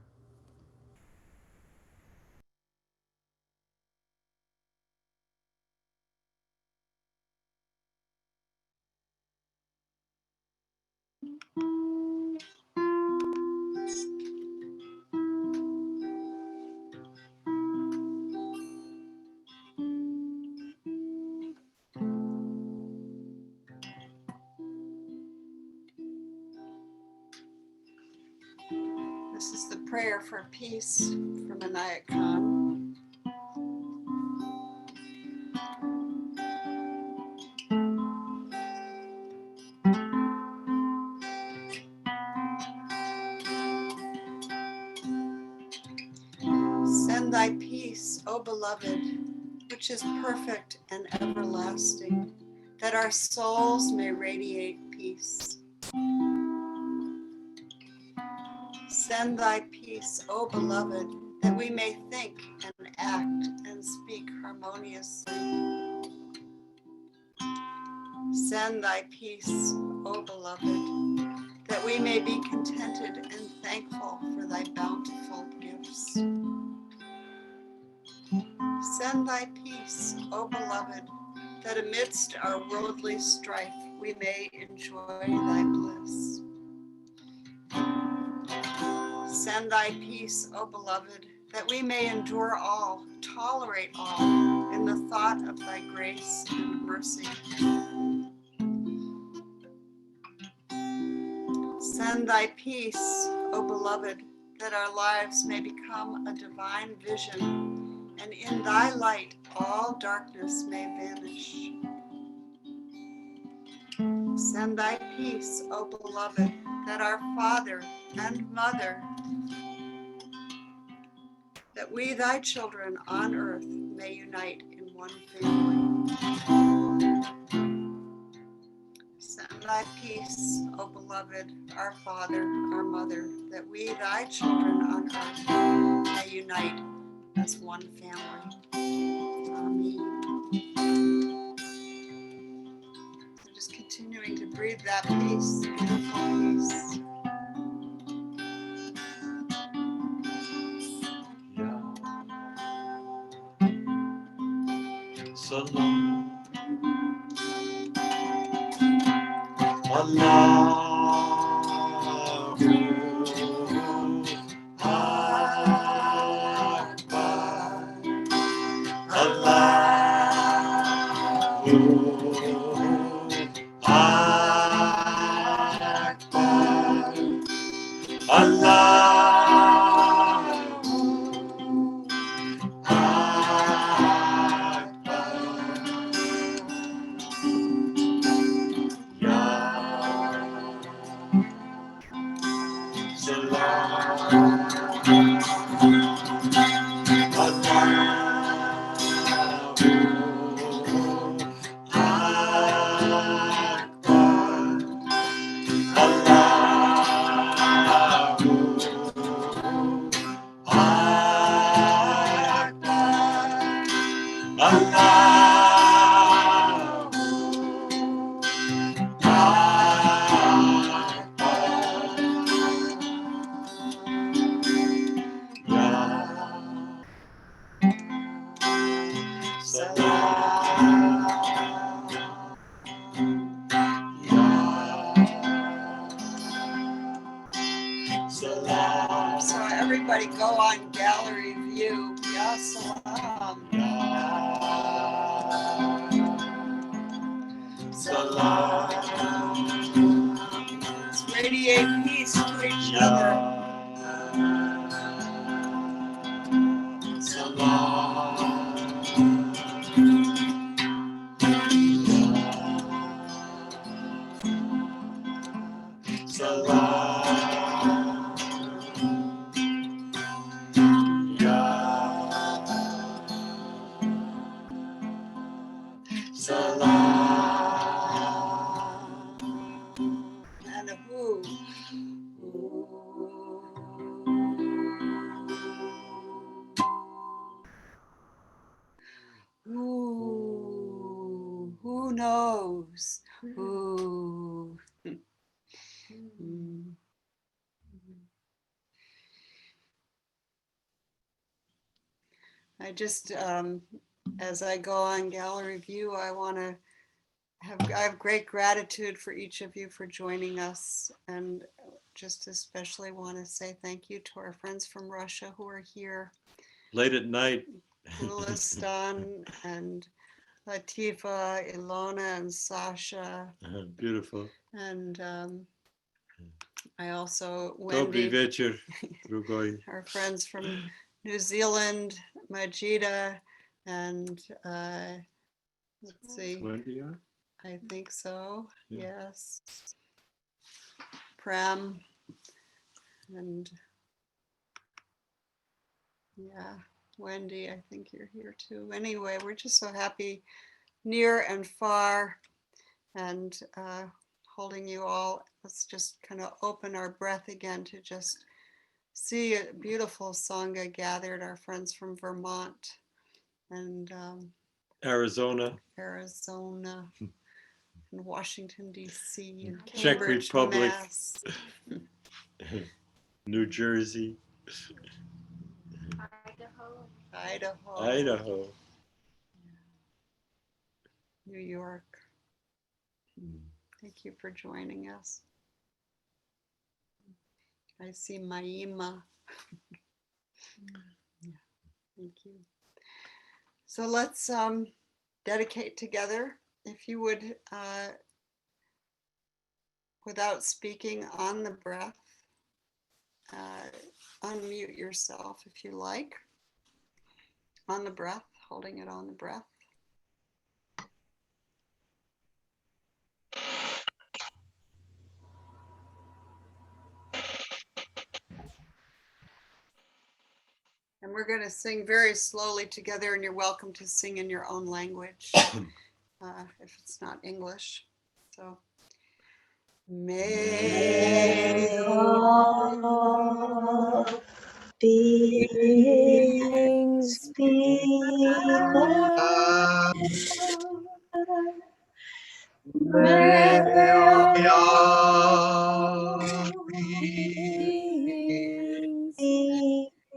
This is the prayer for peace from Anayat Khan. Send thy peace, O beloved, which is perfect and everlasting, that our souls may radiate peace. Send thy peace, O beloved, that we may think and act and speak harmoniously. Send thy peace, O beloved, that we may be contented and thankful for thy bountiful gifts. Send thy peace, O beloved, that amidst our worldly strife we may enjoy thy bliss. Send thy peace, O beloved, that we may endure all, tolerate all, in the thought of thy grace and mercy. Send thy peace, O beloved, that our lives may become a divine vision, and in thy light all darkness may vanish. Send thy peace, O beloved, that our Father and Mother, that we, thy children on earth, may unite in one family. Send thy peace, O beloved, our Father, our Mother, that we, thy children on earth, may unite as one family. Amen. So just continuing to breathe that peace, beautiful peace. Salam. Allahu Akbar. Allahu Akbar. Allahu So everybody go on gallery view. Ya salam. Salam. Let's radiate peace to each other. And a who. Ooh, who knows? Ooh. Mm. I just, as I go on gallery view, I have great gratitude for each of you for joining us, and just especially want to say thank you to our friends from Russia who are here. Late at night. Gulistan and Latifa, Ilona, and Sasha. Beautiful. And I also, Dobry Wendy, večer, drugoj. our friends from New Zealand, Majida, and let's see, Wendy, I think so, Yeah. yes. Prem, and yeah, Wendy, I think you're here too. Anyway, we're just so happy, near and far, and holding you all. Let's just kind of open our breath again to just see a beautiful Sangha gathered, our friends from Vermont and Arizona, Arizona, and Washington, D.C., and Czech Cambridge, Republic. Mass. New Jersey, Idaho. Idaho. New York. Thank you for joining us. I see Maima. Yeah, thank you. So let's dedicate together, if you would, without speaking, on the breath. unmute yourself if you like. On the breath, holding it on the breath. And we're going to sing very slowly together, and you're welcome to sing in your own language if it's not English. So, may all beings be well. May all beings be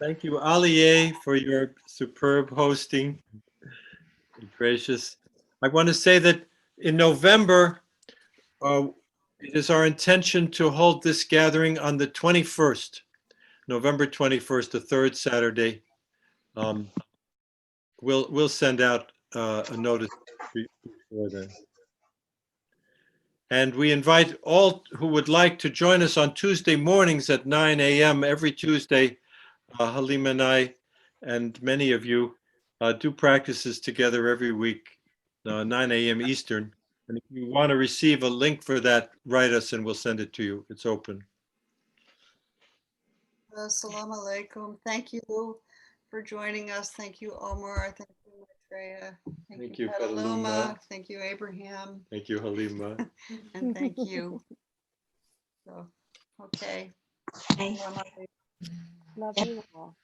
Thank you, Aliye, for your superb hosting. Gracious. I want to say that in November, it is our intention to hold this gathering on the 21st, November 21st, the third Saturday. We'll send out a notice before then. And we invite all who would like to join us on Tuesday mornings at 9 a.m. every Tuesday. Halima and I, and many of you, do practices together every week, 9 a.m. Eastern. And if you want to receive a link for that, write us and we'll send it to you. It's open. Assalamu alaikum. Thank you for joining us. Thank you, Omar. Thank you, Maitreya. Thank you, Petaluma. Petaluma. Thank you, Abraham. Thank you, Halima. And thank you. So, okay. Bye. Assalamu alaikum. Love you all.